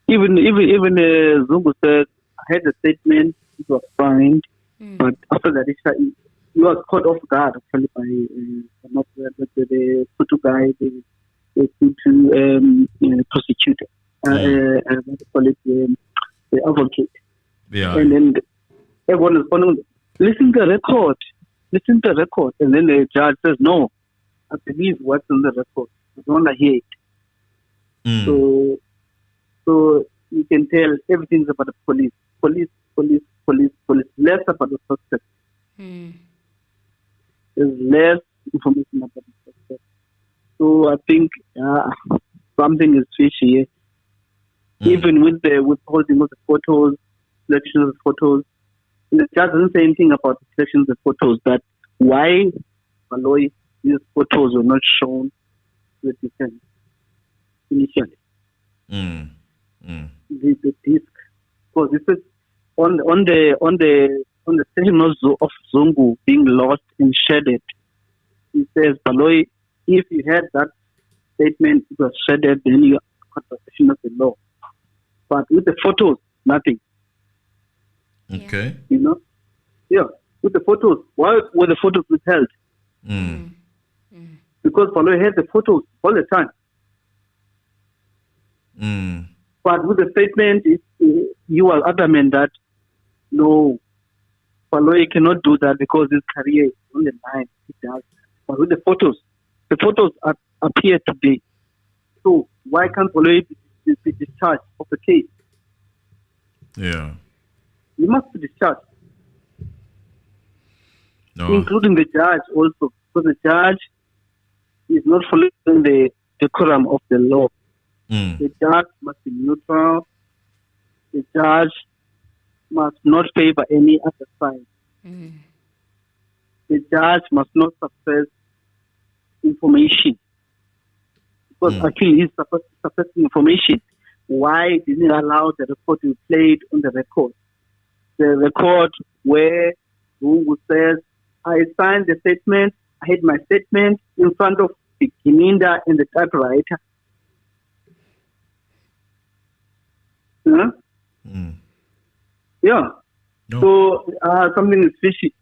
Even Zungu said, I had a statement, it was fine, but after that, he was caught off guard actually by the Putu guy, the Putu prosecutor, the advocate. Yeah. And then everyone is following, listen to the record. And then the judge says, no, I believe what's on the record. I don't want to hear it. So you can tell everything's about the police. Less about the suspect. There's less information about the suspect. So I think something is fishy here. Even with the withholding of the photos, selection of the photos, the judge doesn't say anything about the selection of the photos. That why Malloy these photos were not shown to the defense initially. The disc, because this is on the section of Zungu being lost and shredded. He says, Baloy, if you had that statement, it was shredded, then you are contravention of the law. But with the photos, nothing. Okay. Yeah. With the photos, why were the photos withheld? Because Baloy had the photos all the time. But with the statement, you are adamant that no, Baloy cannot do that because his career is on the line. He does. But with the photos appear today. So why can't Baloy be discharged of the case? Yeah. He must be discharged. No. Including the judge also. Because the judge is not following the decorum of the law. The judge must be neutral. The judge must not favor any other side. The judge must not suppress information. Because actually he's suppressing information. Why didn't he allow the record to be played on the record? The record where Zungu says, I signed the statement, I had my statement in front of the Kininda and the typewriter. Yeah. No. So something is fishy.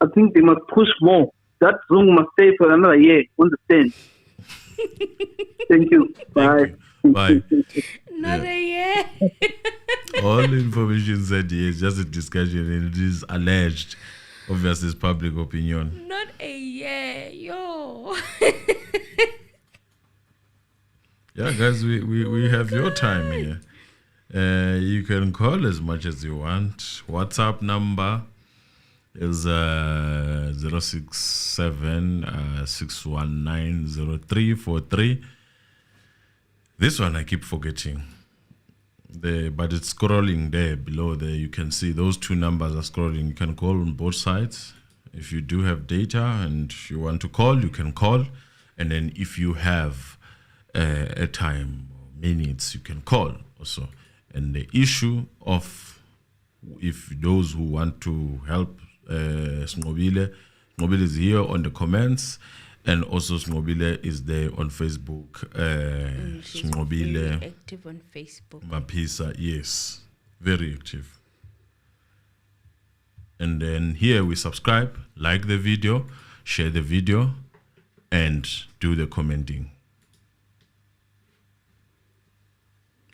I think they must push more. That Zungu must stay for another year on the stand. Thank you. Bye. Bye. Not a year. All information said here is just a discussion and it is alleged. Obviously, it's public opinion. Not a year. Yo. Yeah, guys, we have your time here. You can call as much as you want. WhatsApp number is 067 619 0343. This one I keep forgetting. But it's scrolling there below there. You can see those two numbers are scrolling. You can call on both sides. If you do have data and you want to call, you can call. And then if you have a time or minutes, you can call also. And the issue of if those who want to help Snobile is here on the comments, and also Snobile is there on Facebook. She's Snobile very active on Facebook. Mapisa, yes, very active. And then here we subscribe, like the video, share the video, and do the commenting.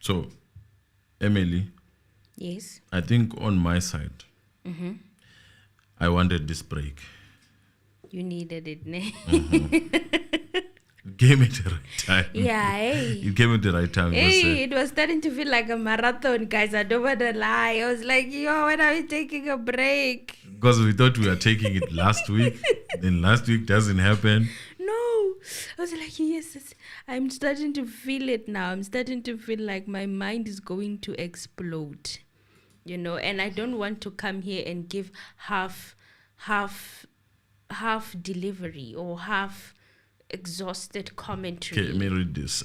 So, Emily. Yes. I think on my side, I wanted this break. You needed it, ne? It came at the right time. Yeah, hey. It came at the right time. Hey, it was starting to feel like a marathon, guys. I don't want to lie. I was like, yo, when are we taking a break? Because we thought we were taking it last week. Then last week doesn't happen. No. I was like, yes, I'm starting to feel it now. I'm starting to feel like my mind is going to explode. You know, and I don't want to come here and give half delivery or half exhausted commentary. Okay, let me read this.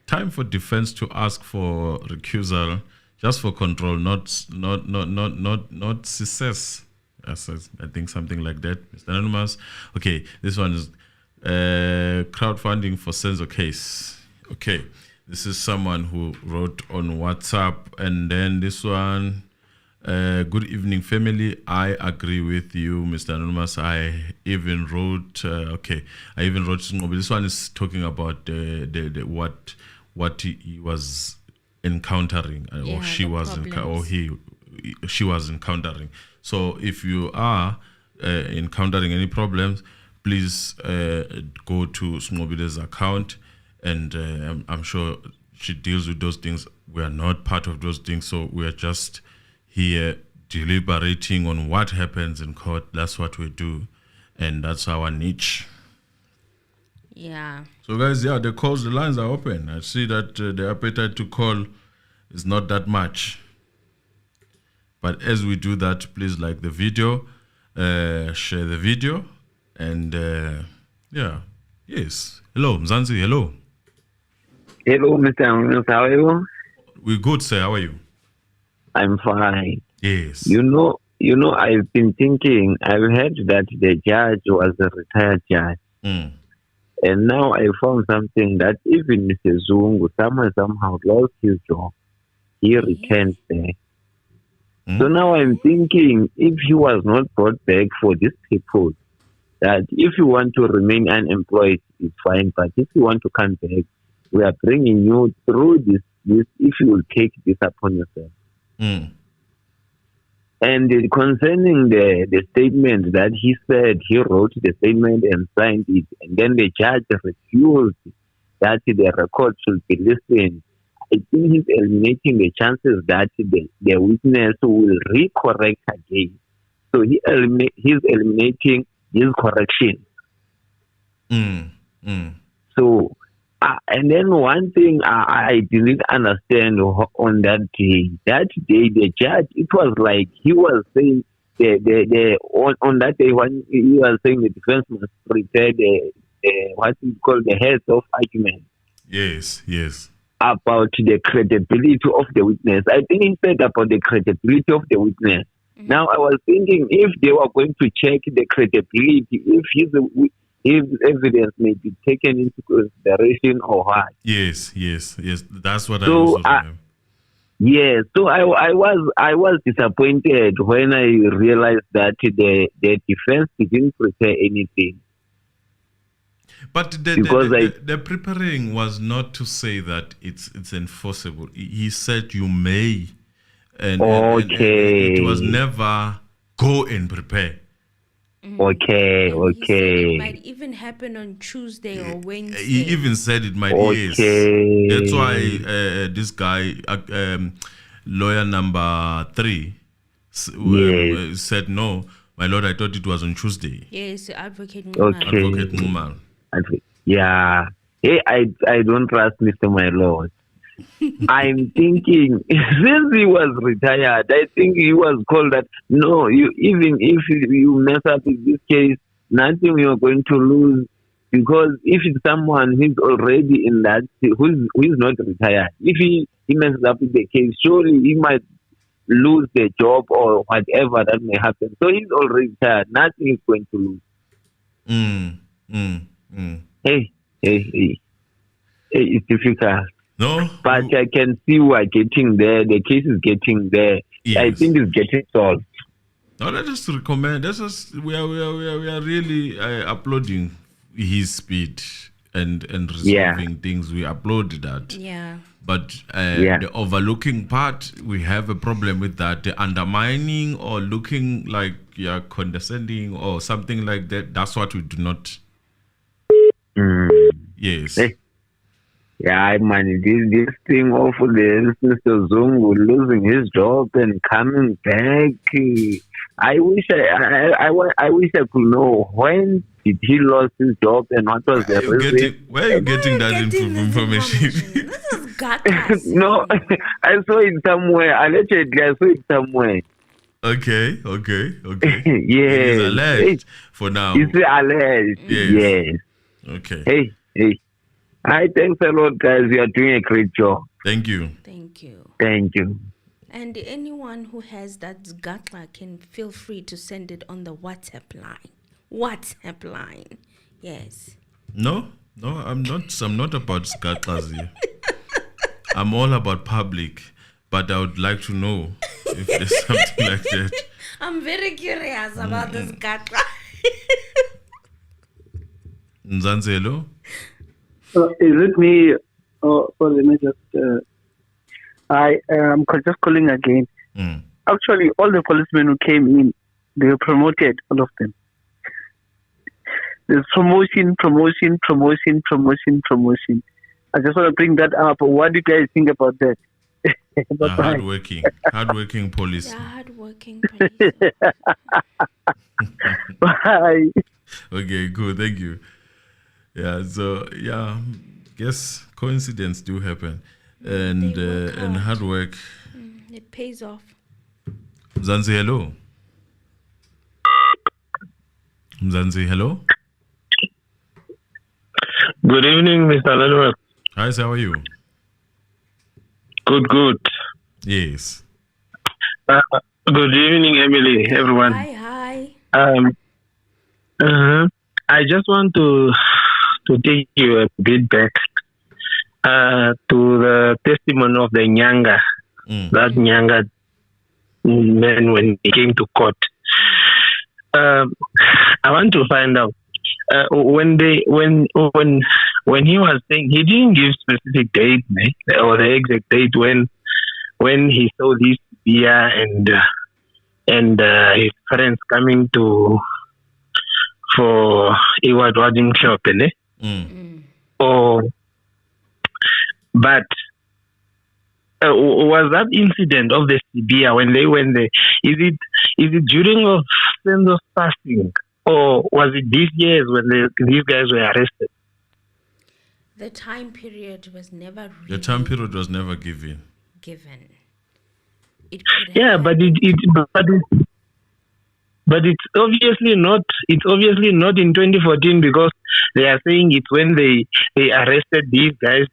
Time for defense to ask for recusal, just for control, not success. I think something like that. Mr. Anonymous. Okay, this one is crowdfunding for Senzo case. Okay, this is someone who wrote on WhatsApp, and then this one. Good evening, family. I agree with you, Mr. Anonymous. I even wrote. This one is talking about the what he was encountering, or she was encountering. So if you are encountering any problems, please go to Snobide's account, and I'm sure she deals with those things. We are not part of those things, so we are just here deliberating on what happens in court. That's what we do, and that's our niche. Yeah. So guys, the lines are open. I see that the appetite to call is not that much. But as we do that, please like the video, share the video, and yes. Hello, Mzansi, hello. Hello, Mr. Amos, how are you? We're good, sir. How are you? I'm fine. Yes. You know, I've been thinking, I've heard that the judge was a retired judge. And now I found something that even Mr. Zungu somehow lost his job. He returned there. So now I'm thinking, if he was not brought back for this purpose, that if you want to remain unemployed, it's fine. But if you want to come back, we are bringing you through this if you will take this upon yourself. And concerning the statement that he said, he wrote the statement and signed it, and then the judge refused that the record should be listened. I think he's eliminating the chances that the witness will recorrect again. So he's eliminating his correction. So, and then one thing I didn't understand on that day, the judge, it was like he was saying on that day when he was saying the defense must prepare what is called the heads of argument. Yes. About the credibility of the witness. I think he said about the credibility of the witness. Now I was thinking if they were going to check the credibility, if evidence may be taken into consideration or what. Yes. That's what I also remember. Yes, so I was disappointed when I realized that the defense didn't prepare anything. But the preparing was not to say that it's enforceable. He said you may, and it was never go and prepare. Okay. It might even happen on Tuesday or Wednesday. He even said it might. Yes, that's why this guy, lawyer number 3, said no. My lord, I thought it was on Tuesday. Yes, Advocate Ngumal. Advocate Ngumal. Yeah. Hey, I don't trust Mr. My Lord. I'm thinking, since he was retired, I think he was called that, no, even if you mess up in this case, nothing you're going to lose. Because if it's someone who's already in that, who is not retired, if he messes up with the case, surely he might lose the job or whatever that may happen. So he's already retired. Nothing is going to lose. Hey, it's difficult. No, but I can see we're getting there. The case is getting there. Yes. I think it's getting solved. Now let us recommend. We are really uploading his speed and resolving things. We upload that. Yeah. But the overlooking part, we have a problem with that. The undermining or looking like you're condescending or something like that. That's what we do not. Yes. Hey. Yeah, man, this thing of the Mr. Zungu losing his job and coming back. I wish I wish I could know when did he lose his job and what was the reason. Where are you getting that information? This is gutless. No, I saw it somewhere. Allegedly, I saw it somewhere. Okay. Yes. It's alleged for now. It's alleged. Yes. Okay. Hey. Hi, thanks a lot, guys. You are doing a great job. Thank you. Thank you. Thank you. And anyone who has that gutla can feel free to send it on the WhatsApp line. Yes. No, I'm not about skatlas here. I'm all about public, but I would like to know if there's something like that. I'm very curious about this gutla. Nzanzelo? Is it me? Let me just. I am just calling again. Actually, all the policemen who came in, they were promoted, all of them. There's promotion. I just want to bring that up. What do you guys think about that? Hardworking police. Yeah, hardworking police. Bye. Okay, cool. Thank you. Yeah, so guess coincidence do happen, and hard work. It pays off. Mzanzi, hello. Hello. Good evening, Mr. Lenworth. Hi, sir, how are you? Good. Yes. Good evening, Emily, everyone. Hi. I just want to take you a bit back to the testimony of the Nyanga, that Nyanga man when he came to court. I want to find out when he was saying, he didn't give specific date or the exact date when he saw this beer and his friends coming to for Iwa Dwading shop, but was that incident of the Sibia when they went there? Is it during of sense of fasting, or was it these years when these guys were arrested? The time period was never really The time period was never given. It could Yeah, but it's obviously not. It's obviously not in 2014 because they are saying it's when they arrested these guys.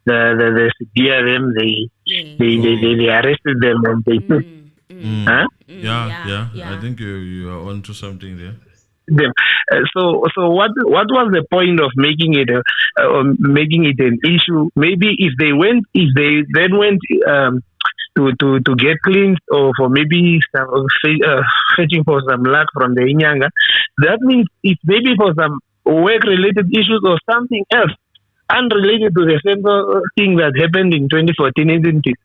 The CBRM they arrested them and they took. Huh? Yeah. I think you are onto something there. Them. So what was the point of making it an issue? Maybe if they then went to get cleansed or for maybe fetching for some luck from the Inyanga, that means it's maybe for some work-related issues or something else unrelated to the same thing that happened in 2014, isn't it?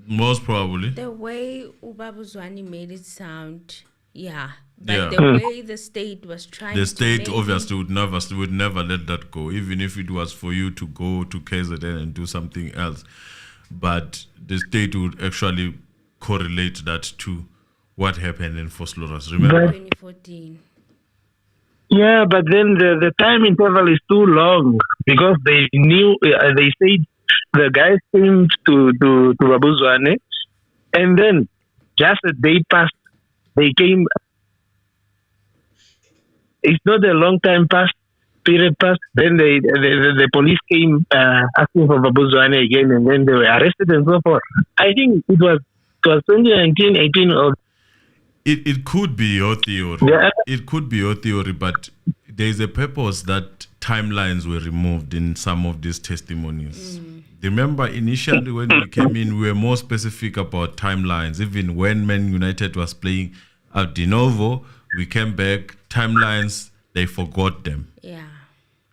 Most probably. The way Ubabuzwani made it sound, but the way the state was trying the state to obviously would never let that go, even if it was for you to go to KZN and do something else. But the state would actually correlate that to what happened in Fosloras. Remember? 2014. Yeah, but then the time interval is too long because they knew, they said the guys came to Babuzwane and then just a day passed, they came. It's not a long time period passed. Then the police came asking for Babuzwane again and then they were arrested and so forth. I think it was 2019, 18 or It could be your theory. Yeah. It could be your theory, but there's a purpose that timelines were removed in some of these testimonies. Remember, initially when we came in, we were more specific about timelines. Even when Man United was playing at De Novo, we came back, timelines, they forgot them. Yeah.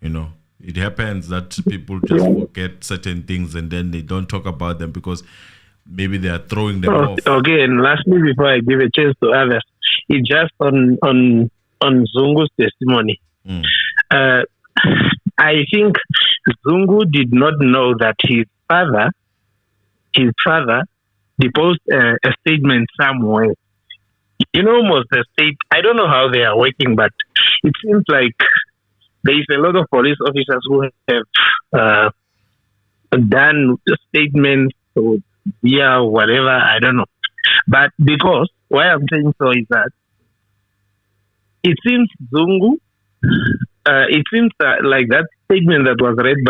You know, it happens that people just forget certain things and then they don't talk about them because maybe they are throwing them off. Okay, and lastly, before I give a chance to others, it's just on Zungu's testimony. I think Zungu did not know that his father deposed a statement somewhere. You know, most the state, I don't know how they are working, but it seems like there is a lot of police officers who have done statements or whatever, I don't know. But because, why I'm saying so is that it seems Zungu, it seems like that statement that was read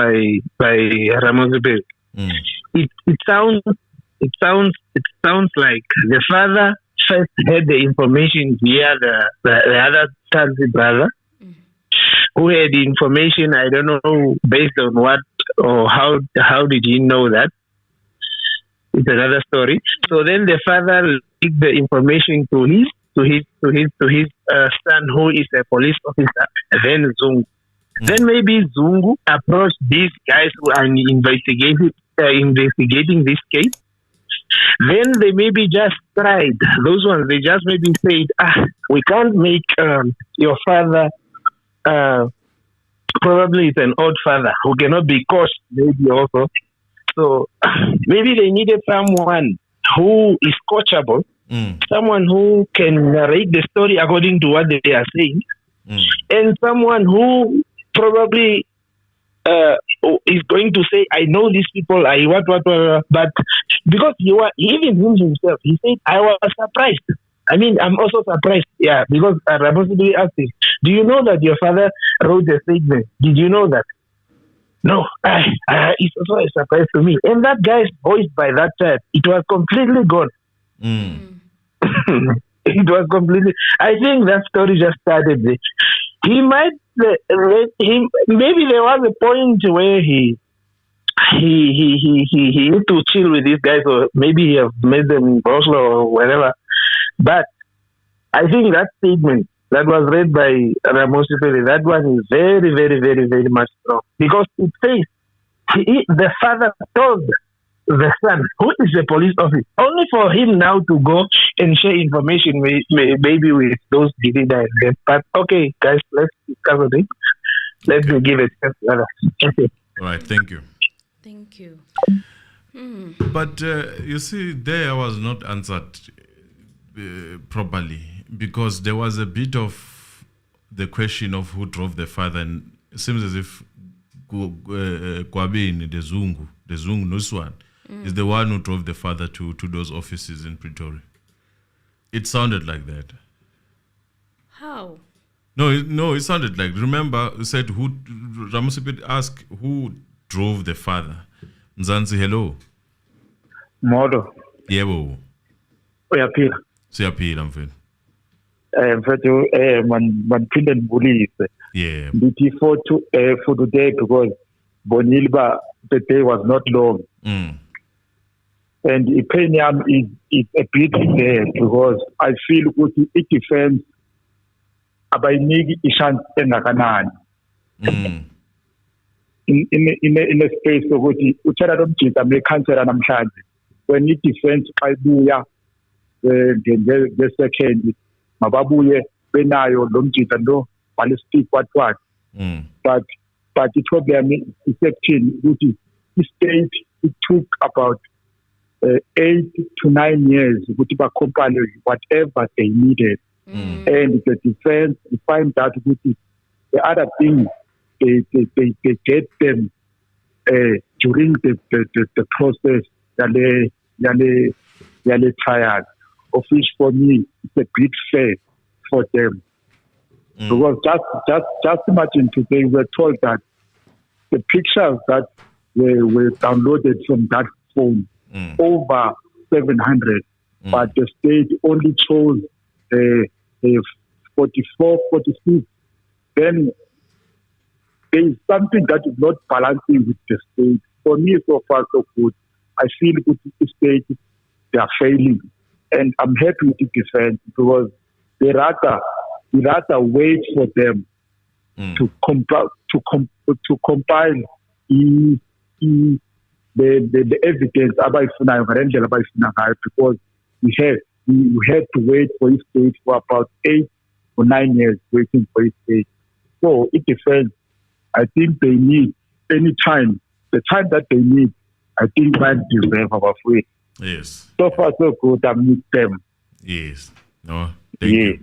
by Ramosepele, it sounds like the father first had the information via the other taxi brother, who had the information, I don't know based on what or how did he know that. It's another story. So then the father leaked the information to his son, who is a police officer, then Zungu. Then maybe Zungu approached these guys who are investigating this case. Then they maybe just tried. Those ones, they just maybe said, we can't make your father, probably it's an old father who cannot be coached, maybe also. So maybe they needed someone who is coachable, someone who can narrate the story according to what they are saying, and someone who probably is going to say, I know these people, but because even him himself, he said, I was surprised. I mean, I'm also surprised, because Ramosepele asked him, do you know that your father wrote a statement? Did you know that? No, it's also a surprise to me. And that guy's voice by that time, it was completely gone. It was completely. I think that story just started there. Maybe there was a point where he need to chill with these guys, or maybe he have made them in Oslo or wherever. But I think that statement that was read by Ramosepele, that one is very, very, very, very much strong, because it says the father told the son, who is a police officer, only for him now to go and share information maybe with those dividends. But okay, guys, let's discuss it. Let me give it to others. Okay. All right, thank you. Thank you. But you see, there was not answered properly, because there was a bit of the question of who drove the father, and it seems as if Kwabeni, the Zungu Nuswan, is the one who drove the father to those offices in Pretoria. It sounded like that. How? No, it sounded like, remember, you said Ramosepele asked who drove the father. Nzansi, hello. Modo. Yebo. Uyaphila. Siyaphila mfethu. Mfethu manphinde ndibulise. Yeah. Ndithi for today, because Bonilba, the day was not long. And pain is a bit there, because I feel it defends abayiniki chance engakanani. In a space ukuthi uthela lo mjita mekhansela namhlanje, when it defense ayibuya the second mababuye benayo lo mjita lo bale speak what but the problem is actually ukuthi the state, it took about 8 to 9 years ukuthi bacompile whatever they needed, and the defense, we find that ukuthi the other thing they get them during the process yale trial, of which for me it's a bit fair for them. Because just imagine today we're told that the pictures that were downloaded from that phone, over 700, but the state only chose 44, 46. Then there is something that is not balancing with the state. for me, so far so good. I feel with the state they are failing, and I'm happy with the defense because they rather wait for them to compile the evidence abayifunayo ngalendlela abayifuna ngayo, because we had to wait for his state for about 8 or 9 years waiting for his state. So it defense, I think they need the time that they need. I think might deserve our free. Yes. So far so good. I meet them. Yes. No. Thank you.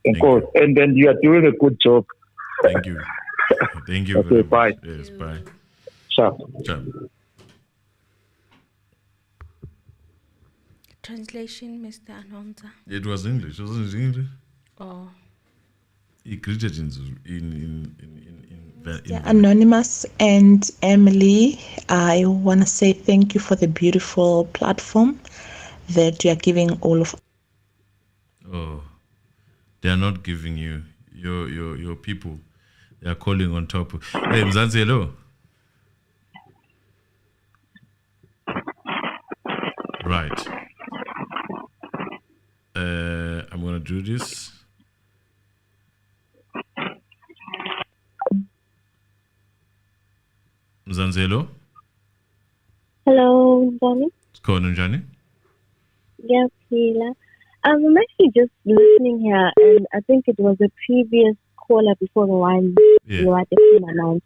Of course. You. And then you are doing a good job. Thank you. Thank you. Okay. Bye. Yes. Bye. Ciao. Ciao. Translation, Mr. Anonza. It was English, wasn't it English? Oh. He greeted in Anonymous and Emily, I want to say thank you for the beautiful platform that you are giving all of. Oh, they are not giving you your people. They are calling on top. Hey, Mzansi, hello. Right. I'm gonna do this. Mzansi, hello. Hello, Johnny. What's going on, Johnny? Yes, Hila. I'm actually just listening here, and I think it was a previous caller before the one you had announced.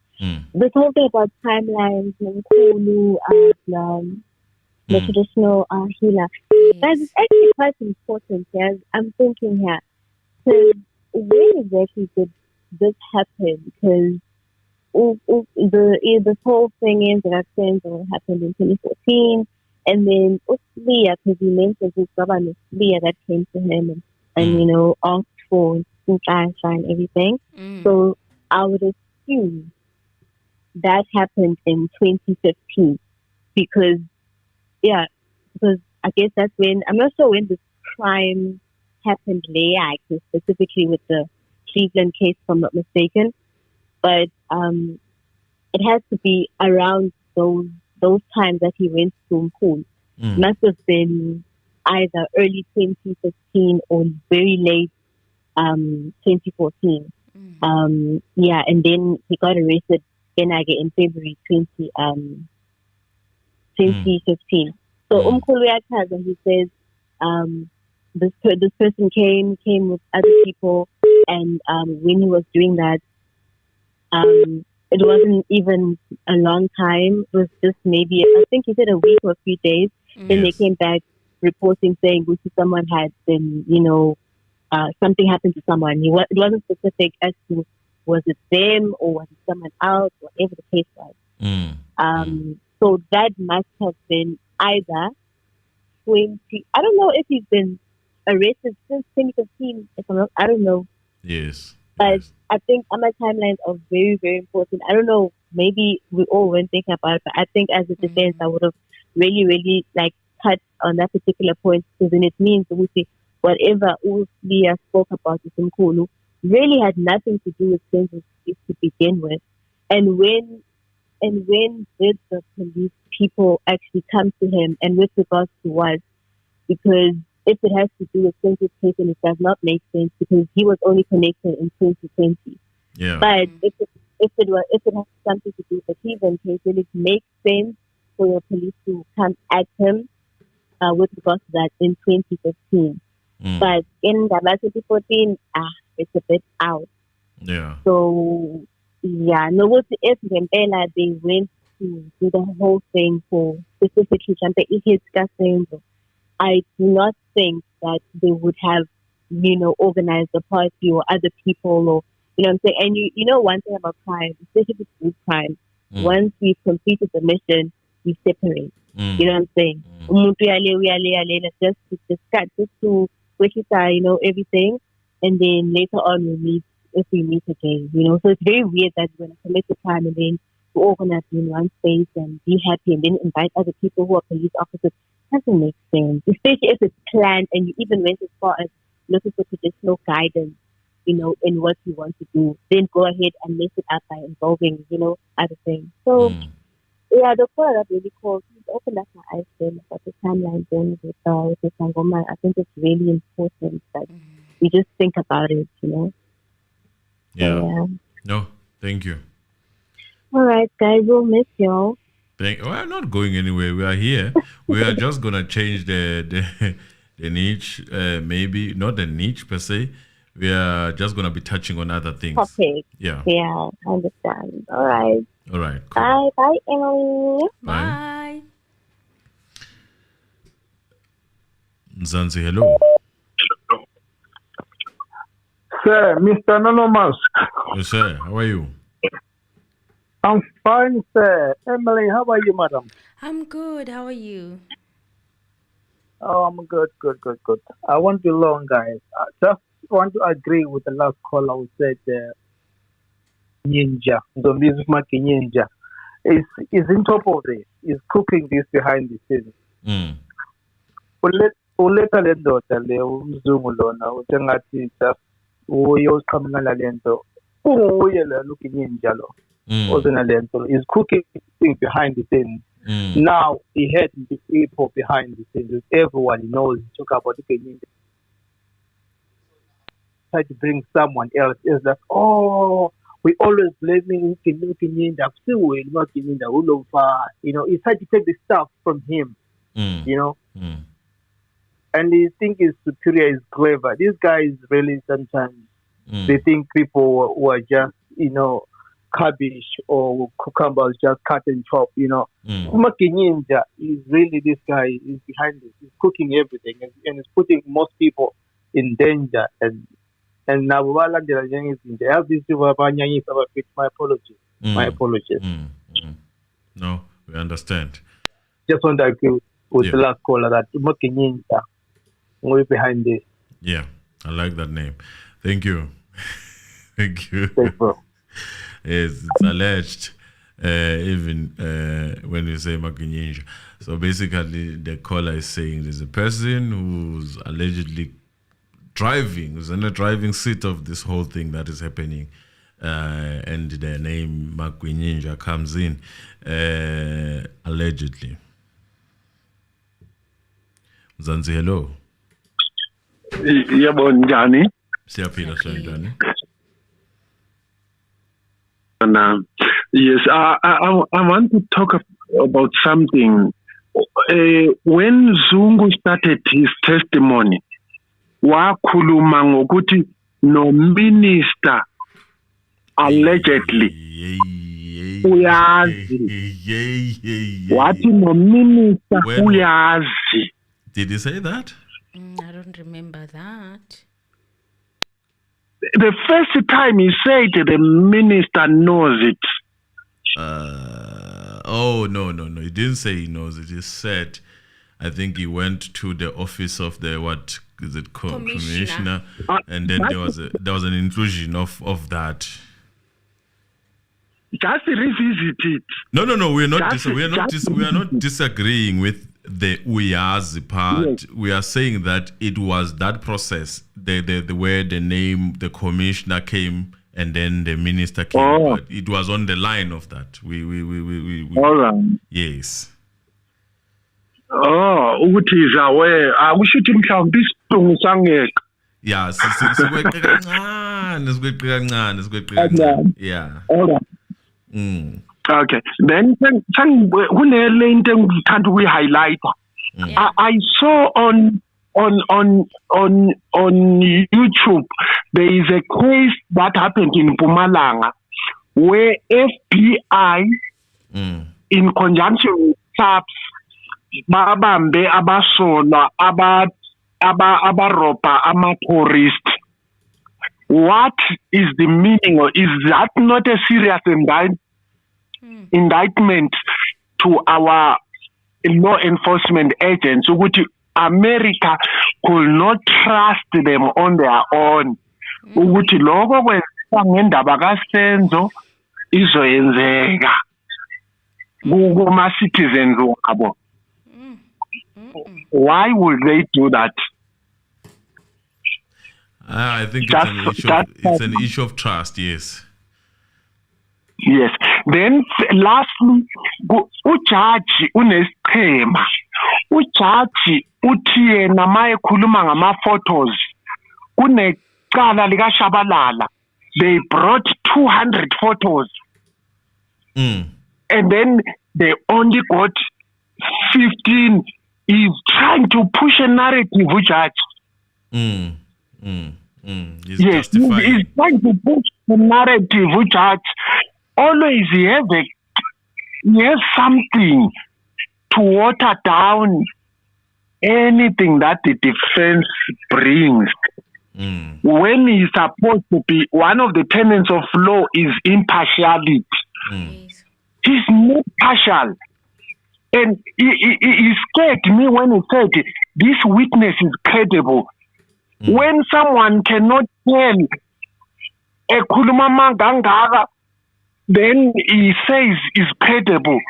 This whole thing about timelines, Nkulu, and the traditional healer. That is actually quite important here. I'm thinking here, because when exactly did this happen? Because the whole thing is that Senzo happened in 2014, and then Leah, because he mentioned his government, Leah that came to him and asked for and everything. So I would assume that happened in 2015 because I guess that's when, I'm not sure when this crime happened there, I guess specifically with the Cleveland case, if I'm not mistaken. But it has to be around those times that he went to Nkulu. Must have been either early 2015 or very late 2014. And then he got arrested in February 2015. So Umkhulu Yachaza, he says this person came with other people, and when he was doing that, it wasn't even a long time. It was just maybe, I think he said a week or a few days. Then they came back reporting saying someone had been, something happened to someone. It wasn't specific as to was it them or was it someone else, whatever the case was. So that must have been either 20. I don't know if he's been arrested since 2015. I don't know. Yes. But I think my timelines are very, very important. I don't know. Maybe we all weren't thinking about it, but I think as a defense, I would have really, really touched on that particular point, because then it means whatever Leah spoke about with Nkulu really had nothing to do with Senzo's case to begin with. And when did the police people actually come to him, and with regards to what? Because if it has to do with Senzo's case, then it does not make sense, because he was only connected in 2020. Yeah. But if it has something to do with the Cleveland case, then it makes sense for the police to come at him with regards to that in 2015. But in the 2014, it's a bit out. Yeah. So if Ngempela they went to do the whole thing for specifically discussing, I do not think that they would have, organized a party or other people, or what I'm saying. And one thing about crime, especially with group crime, once we've completed the mission, we separate. You know what I'm saying? Let's just discuss, just to everything, and then later on we meet, if we meet again, So it's very weird that we're going to commit the crime and then to organize in one space and be happy and then invite other people who are police officers. Doesn't make sense, especially if it's planned and you even went as far as looking for traditional guidance, in what you want to do. Then go ahead and mess it up by involving, other things. So Yeah, the caller that really called, it opened up my eyes then about the timeline then with the Sangoma. I think it's really important that we just think about it, you know. Yeah. So, yeah. No, thank you. All right, guys, we'll miss y'all. We're not going anywhere. We are here. We are just gonna change the niche. Maybe not the niche per se. We are just gonna be touching on other things. Okay. Yeah. Yeah, I understand. All right. All right. Cool. Bye, Emily. Bye. Zanzi, hello. Sir, Mr. Anonymous. Yes, sir. How are you? I'm fine, sir. Emily, how are you, madam? I'm good. How are you? Oh, I'm good. I won't be long, guys. I just want to agree with the last caller who said Ninja, Zombies Maki Ninja, is in top of this, is cooking this behind the scenes. Uletha le ndoda le umzungu lona usengathi just uyoqhamuka nalento unguye le lokinyenja lo ozenalento is cooking things behind the scenes. Now he had the people behind the scenes. Everyone knows talk about the Kenyan. Try to bring someone else. Is that we always blaming Kenyan. You know, he tried to take the stuff from him. You know. And they think his superior is clever. These guys really sometimes they think people who are just, you know, cabbage or cucumbers just cut and chop, you know. Ninja is really this guy is behind this. He's cooking everything and he's putting most people in danger. And now I have these people my apologies. My apologies. No, we understand. Just want to agree with the last caller that Ninja way behind this. Yeah, I like that name. Thank you. Thank you. Thanks, bro. Yes, it's alleged, even when you say Makinyinja. So basically, the caller is saying there's a person who's allegedly driving, who's in the driving seat of this whole thing that is happening, and the name Makinyinja comes in, allegedly. Zanzi, hello. Yebo njani? Siyaphila njani? Yes, I want to talk about something. When Zungu started his testimony, wakhuluma ngokuthi no minister allegedly uyazi. Wathi no minister uyazi. Did he say that? I don't remember that. The first time he said the minister knows it. No. He didn't say he knows it. He said, I think he went to the office of the commissioner, and then there was an intrusion of that. Just revisit it. No. We are not disagreeing with the uyazi part. Yes. We are saying that it was that process, the where the name, the commissioner came and then the minister came. But it was on the line of that. We all right. Yes. Ukuthi is aware. Ushuthi mhlawumbe isilungu sangeke. Yeah, yeah. All right. Okay. Then kunele into engithanda ukuyi-highlighta. I saw on YouTube there is a case that happened in Mpumalanga where FBI in conjunction with SAPS babambe abasola abaropa ama-tourist. What is the meaning, or is that not a serious indictment to our law enforcement agents? Ukuthi America could not trust them on their own. Ukuthi lokho kwenzeka ngendaba kaSenzo izoyenzeka kuma citizens wabo. Why would they do that? I think it's an issue of trust, yes. Yes. Then lastly, ujaji unesichema. Ujaji uthi yena mayekhuluma ngama-photos kunecala likaShabalala. They brought 200 photos. And then they only got 15. He's trying to push a narrative, ujaji. Yes, he's trying to push the narrative, ujaji. Always he has something to water down anything that the defense brings. When he's supposed to be, one of the tenets of law is impartiality. He's not partial. And he scared me when he said, this witness is credible. When someone cannot tell ekhuluma gangara, then he says is credible.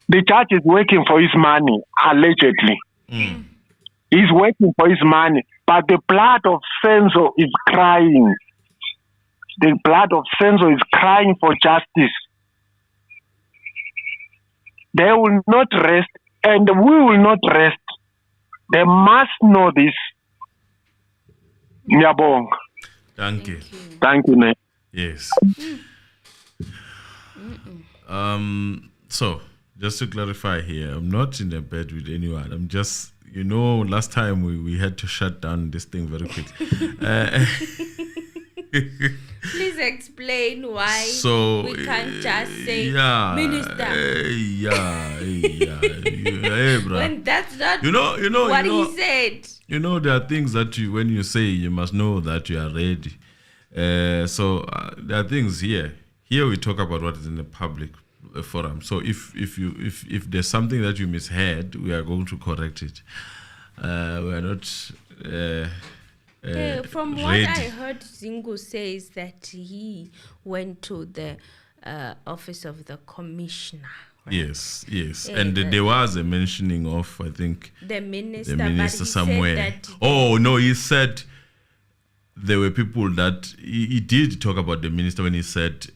The judge is working for his money, allegedly. He's working for his money. But the blood of Senzo is crying. The blood of Senzo is crying for justice. They will not rest, and we will not rest. They must know this. Nyabong. Thank you. Thank you, Nate. Yes. So, just to clarify here, I'm not in a bed with anyone. I'm just, last time we had to shut down this thing very quickly. Please explain why we can't just say minister. When that's not what he said. There are things that when you say, you must know that you are ready. So there are things here. Here we talk about what is in the public forum. So if there's something that you misheard, we are going to correct it. We are not. From what I heard, Zingu says that he went to the office of the commissioner. Right? Yes. And there was a mentioning of, I think, the minister somewhere. He said there were people that he did talk about the minister when he said.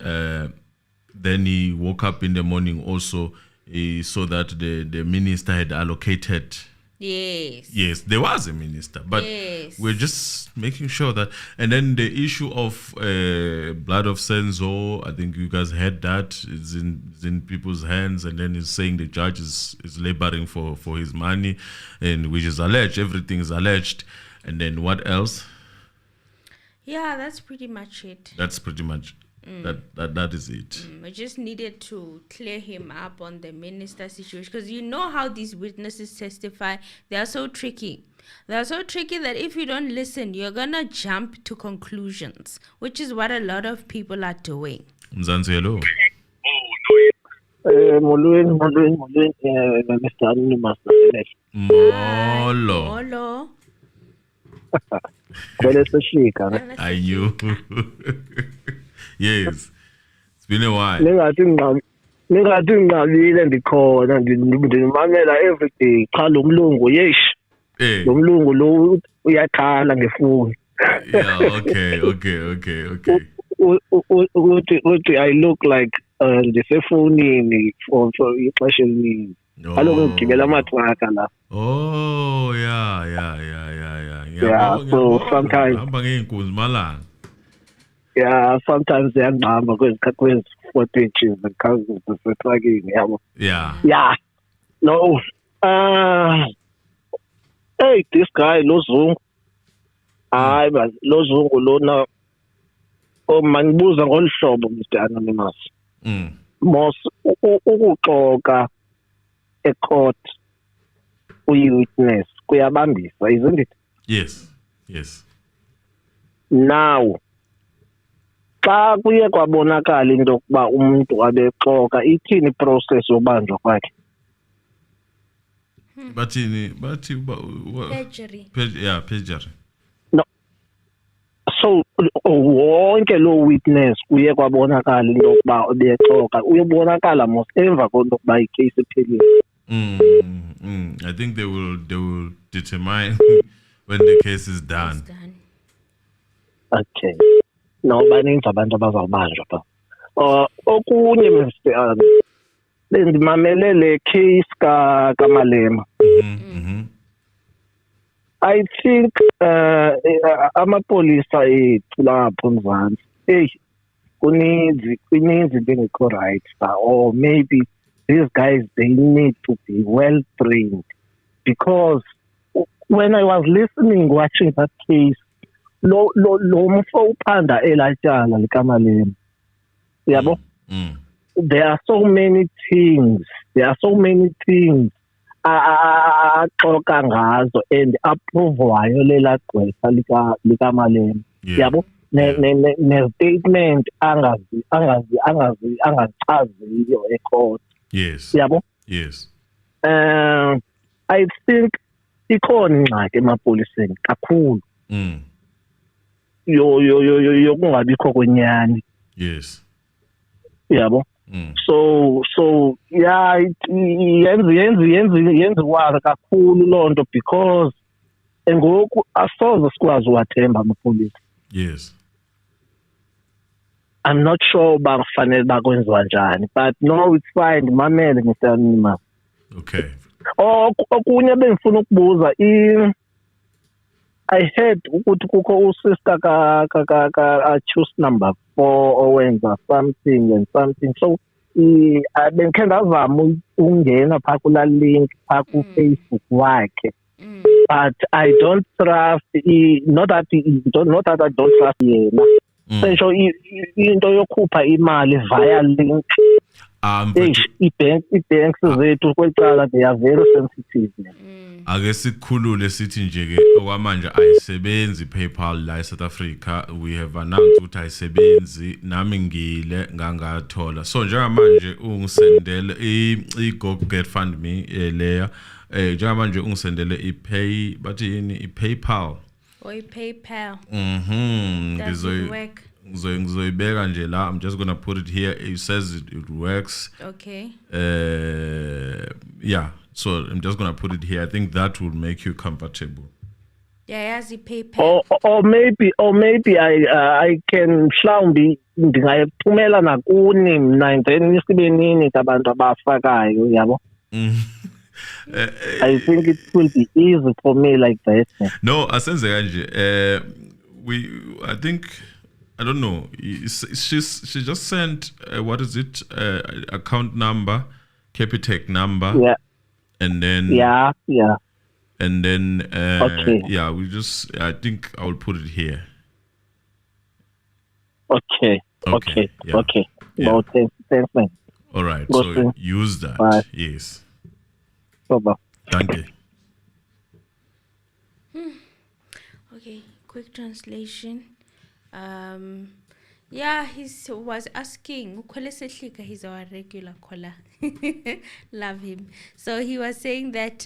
Then he woke up in the morning. Also, he saw that the minister had allocated. Yes, there was a minister, but we're just making sure that. And then the issue of blood of Senzo, I think you guys heard that. It's in people's hands, and then he's saying the judge is laboring for his money, and which is alleged. Everything is alleged. And then what else? Yeah, that's pretty much it. That's pretty much. That is it. I just needed to clear him up on the minister situation, because you know how these witnesses testify. They are so tricky. They are so tricky that if you don't listen, you're gonna jump to conclusions, which is what a lot of people are doing. Mzansi, hello. Molweni, Mr. Anonymous. Molo. Are you? Yes, it's been a while. Ningathingabile ndikhona ndimamela everyday cha lo mlungu yesh lo mlungu lo uyakhala ngefoni. Yeah, okay. Uthi I look like ndisefonini for ixesha elininzi. Kaloku ngigibela amatraka la. Oh, yeah. Yeah, so sometimes hamba ngeenkunzi malanga. Yeah, sometimes they are number because footages and cousins are plugging. Yeah. No. Hey, this guy, Lozungu. But Lozungu, Lona. Oh, manibuza ngolu hlobo, Mr. Anonymous. Most ukuxoka a court uyi-witness kuyabambisa, isn't it? Yes. Now, xa kuye kwabonakala into yokuba umuntu abexoka, ithini process yobanjwa kwakhe? Perjury. Perjury. No. So wonke lo witness kuye kwabonakala into yokuba ubexoka, uyobonakala mos emva konto yokuba icase iphelile. I think they will determine when the case is done. Okay. No, baninzi abantu abazawubanjwa pha. Okunye Mr. Bendimamele le case kaMalema. I think amapolisa ethu lapho mzansi kuninzi bengekho right, or maybe these guys, they need to be well trained, because when I was watching that case, lo mfo uphanda elatyala likaMalema, yabo. There are so many things axoka ngazo and approvewayo lela gqwetha likaMalema, yabo. Ne-statement angachaziyo ecourt. Yes. Yabo. Yes. I think ikhona ingxaki emapoliseni kakhulu. Yokungabikho kwenyani. Yes. Yabo. So yeah, yenziwa kakhulu lonto, because ngoku asoze sikwazi uwathemba amapolisa. Yes. I'm not sure bakufanele bakwenziwa njani, but no, it's fine. Mamele Mr. Anima. Okay. Okunye bengifuna ukubuza I heard ukuthi kukho usister ka choose number 4 owenza something and something, so bengikhe ndazama ungena phaa kula link phaa ku-Facebook wakhe, but I don't trust not that I don't trust yena. Sensho into yokhupha imali via link. I-banks zethu kwecala, they are very sensitive. Ake sikhulule sithi nje ke okwamanje ayisebenzi PayPal la eSouth Africa. We have announced ukuthi ayisebenzi, nami ngile ngangathola. So njengamanje ungisendele i-Go Get Fund Me leya njengamanje ungisendele i-Pay bathi yini i-PayPal PayPal. Work. Ngizoyibeka nje la. I'm just gonna put it here. It says it works. Okay. Yeah. So I'm just gonna put it here. I think that will make you comfortable. Yeah, as PayPal. Or maybe I can mhlawumbi ndingathumela nakuni mina and then sibe nini abantu abafakayo, yabo. I think it will be easy for me like that. No, asenze kanje. I think, I don't know. She just sent what is it? Account number, Capitec number. Yeah. And then yeah. And then okay. Yeah, I think I will put it here. Okay. Yeah. Okay. Yeah. Well, thanks man. All right. Go so soon. use that. Bye. Yes. Bye. Thank you. Okay, quick translation. Yeah, he was asking, he's our regular caller. Love him. So he was saying that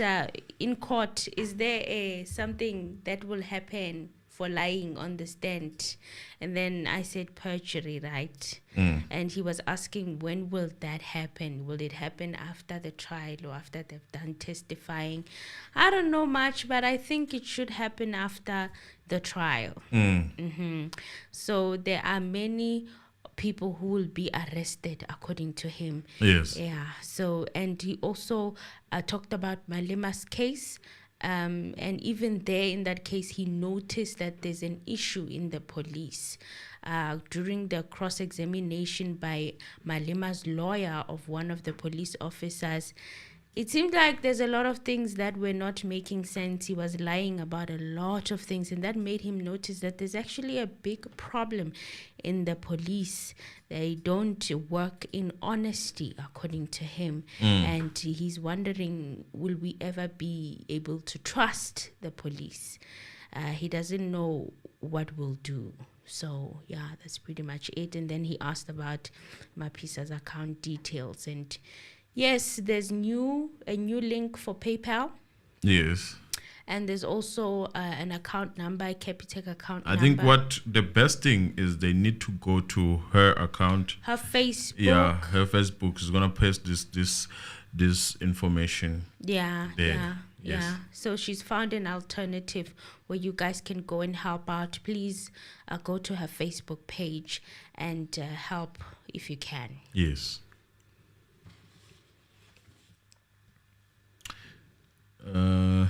in court, is there something that will happen for lying on the stand? And then I said perjury, right? And he was asking, when will that happen? Will it happen after the trial or after they've done testifying? I don't know much, but I think it should happen after the trial. So there are many people who will be arrested according to him. Yes. Yeah. So, and he also talked about Malema's case. And even there in that case, he noticed that there's an issue in the police. During the cross-examination by Malema's lawyer of one of the police officers, it seemed like there's a lot of things that were not making sense. He was lying about a lot of things, and that made him notice that there's actually a big problem in the police. They don't work in honesty, according to him. And he's wondering, will we ever be able to trust the police? He doesn't know what we'll do. So, yeah, that's pretty much it. And then he asked about Mapisa's account details. And yes, there's a new link for PayPal. Yes. And there's also an account number, a Capitec account number. I think what the best thing is they need to go to her account. Her Facebook. Yeah, her Facebook is gonna paste this information. Yeah, there. yeah. Yes. Yeah, so she's found an alternative where you guys can go and help out. Please go to her Facebook page and help if you can. Yes. I'm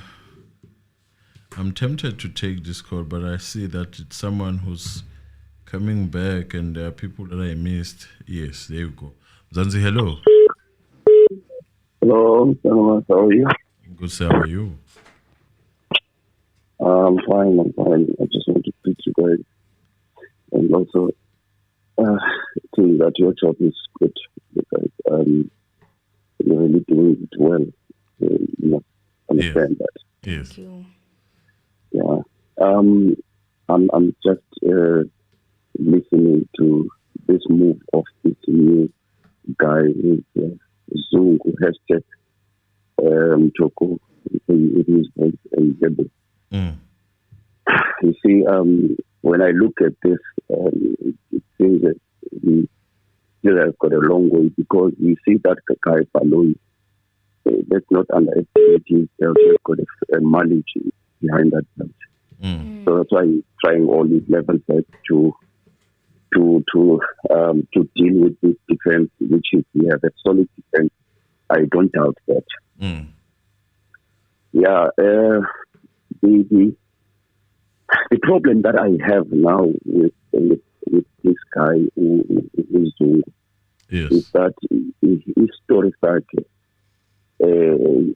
tempted to take this call, but I see that it's someone who's coming back and there are people that I missed. Yes, there you go. Zanzi, hello. Hello, how are you? Good, sir. How are you? I'm fine. I just want to speak to you guys. And also, think that your job is good because you're really doing it well. You understand that. Yes. Thank you. Yeah. I'm just listening to this move of this new guy with Zungu hashtag Toko. It is very You see, when I look at this, it seems that we still have got a long way because we see that Kakai Paloi, let's not underestimate himself. He's got a mileage behind that belt. So that's why he's trying all these levels to deal with this defense, which is we have a solid defense. I don't doubt that. Yeah, the problem that I have now with this guy who is doing is that his story started the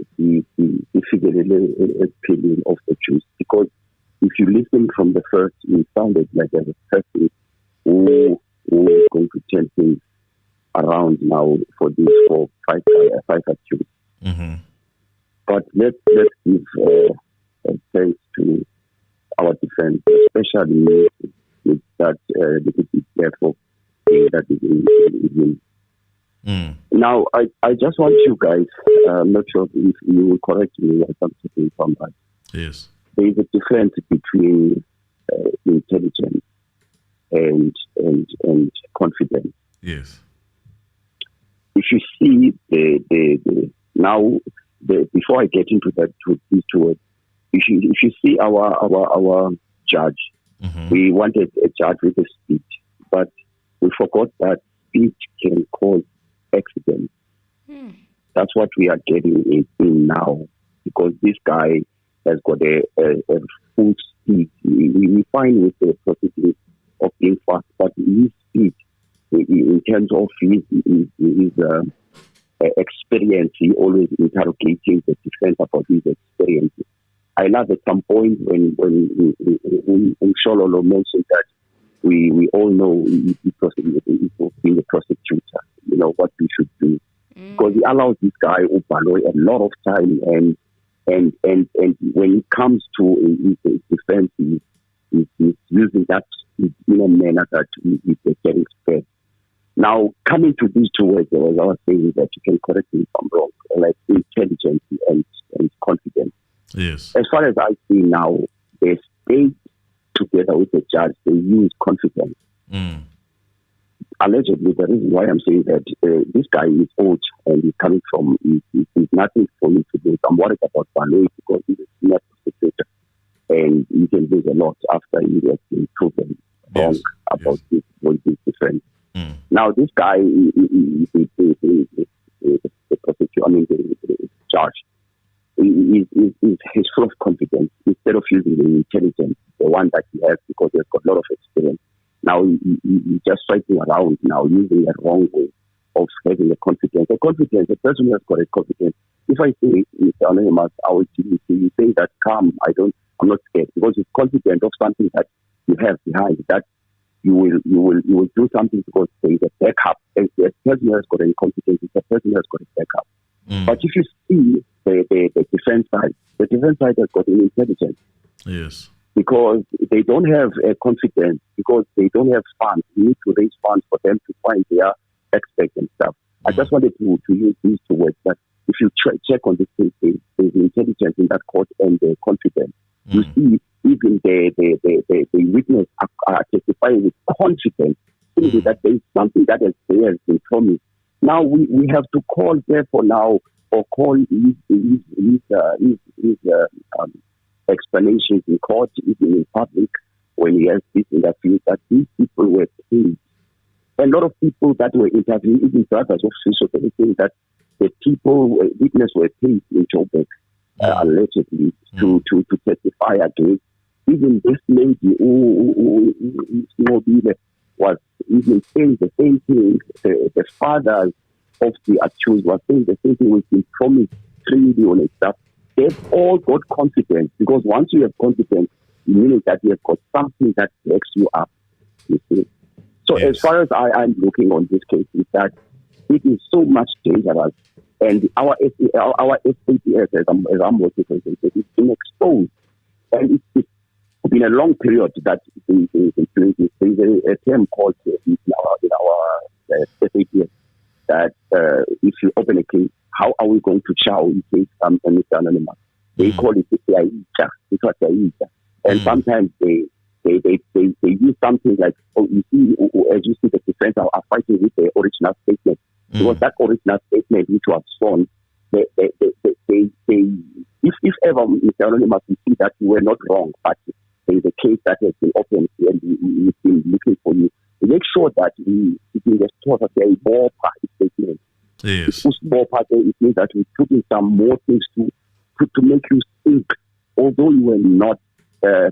opinion of the Jews, because if you listen from the first, it sounded like a person who is going to turn things around now for these 4 5 Jews. But let's give thanks to our defense, especially with that little bit careful that is in. Now, I just want you guys, I'm not sure if you will correct me or something from that. Yes. There is a difference between intelligence and confidence. Yes. If you see before I get into that to these two words, if you see our judge, we wanted a judge with a speed, but we forgot that speed can cause accidents. That's what we are getting in now, because this guy has got a full speed. We find with the processing of being fast, but his speed, in terms of his experience, he always interrogating the defense about his experiences. I love at some point when Shololo mentioned that we all know he being a prosecutor, what we should do. Because he allows this guy Ubaloy a lot of time, and when it comes to his defense, he's using that in a manner that is getting spread. Now, coming to these two words, as I was saying, that you can correct me if I'm wrong, like intelligence and confidence. Yes. As far as I see now, they stayed together with the judge. They use confidence. Allegedly, the reason why I'm saying that this guy is old and he's coming from, is nothing for me to do. I'm worried about Baloy because he's a senior prosecutor and he can lose a lot after he has been proven wrong about his defense. Now, this guy, the prosecutor, the judge, he's full of confidence instead of using the intelligence, the one that he has, because he's got a lot of experience. Now he's just striking around now, using a wrong way of having a confidence. A person who has got a confidence. If I say, Mr. Anonymous, you say that calm, I'm not scared, because he's confident of something that you have behind, that you will do something because there is a backup. A person who has got a confidence is a person who has got a backup. But if you see the defense side has got an intelligence. Yes. Because they don't have confidence, because they don't have funds. You need to raise funds for them to find their experts and stuff. I just wanted to use these two words, that if you check on this thing, there's intelligence in that court and the confidence. You see, even the witness are testifying with confidence, thinking that there is something that has been promised. Now we have to call, therefore, now or call his explanations in court, even in public, when he has this interview, that these people were paid. A lot of people that were interviewing, even brothers of Sipho, they think that the people, witnesses were paid in Joburg, allegedly, to testify against. Even this lady who was even saying the same thing. The fathers of the accused was saying the same thing. We've been promised 3 million and stuff. They've all got confidence, because once you have confidence, it means that you have got something that backs you up. You see? So as far as I'm looking on this case, is that it is so much dangerous, and our SAPS, as I'm working for, it's been exposed, and it's been a long period that they doing this. There's a term called in our SAPS that if you open a case, how are we going to chow in case Mr. Anonymous? They call it the and sometimes they use something like, you see, as you see, the defense are fighting with the original statement. Because that original statement which was shown, if ever Mr. Anonymous, you see that you were not wrong, but there is a case that has been opened and we've been looking for you, make sure that we in the store that there is more party statement. Yes. More party, it means that we put in some more things to make you think, although you were not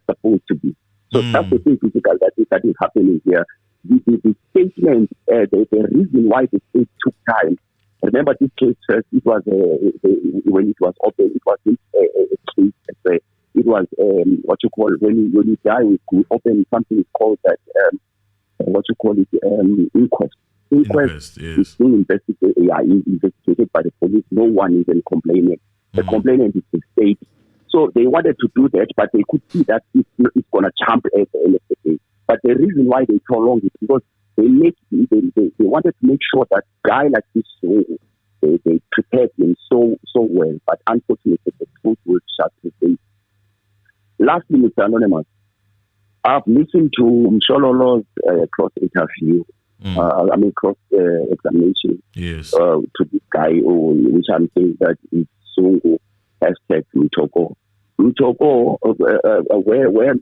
supposed to be. So that's the thing critical that is happening here. The statement, the reason why the state took time. Remember this case first, it was when it was open, it was a case, it was what you call, when you die, we open something called that, inquest. Inquest is being investigated by the police. No one is even complaining. The complainant is the state. So they wanted to do that, but they could see that it's going to jump at the end of the day. But the reason why they prolonged it because they wanted to make sure that guy like this, they prepared him so well. But unfortunately, the truth will shut the face. Lastly, Mr. Anonymous, I've listened to Mshololo's cross interview. Cross examination. Yes. To this guy, which I'm saying that is Zungu hashtag Mtoko. Mtoko, where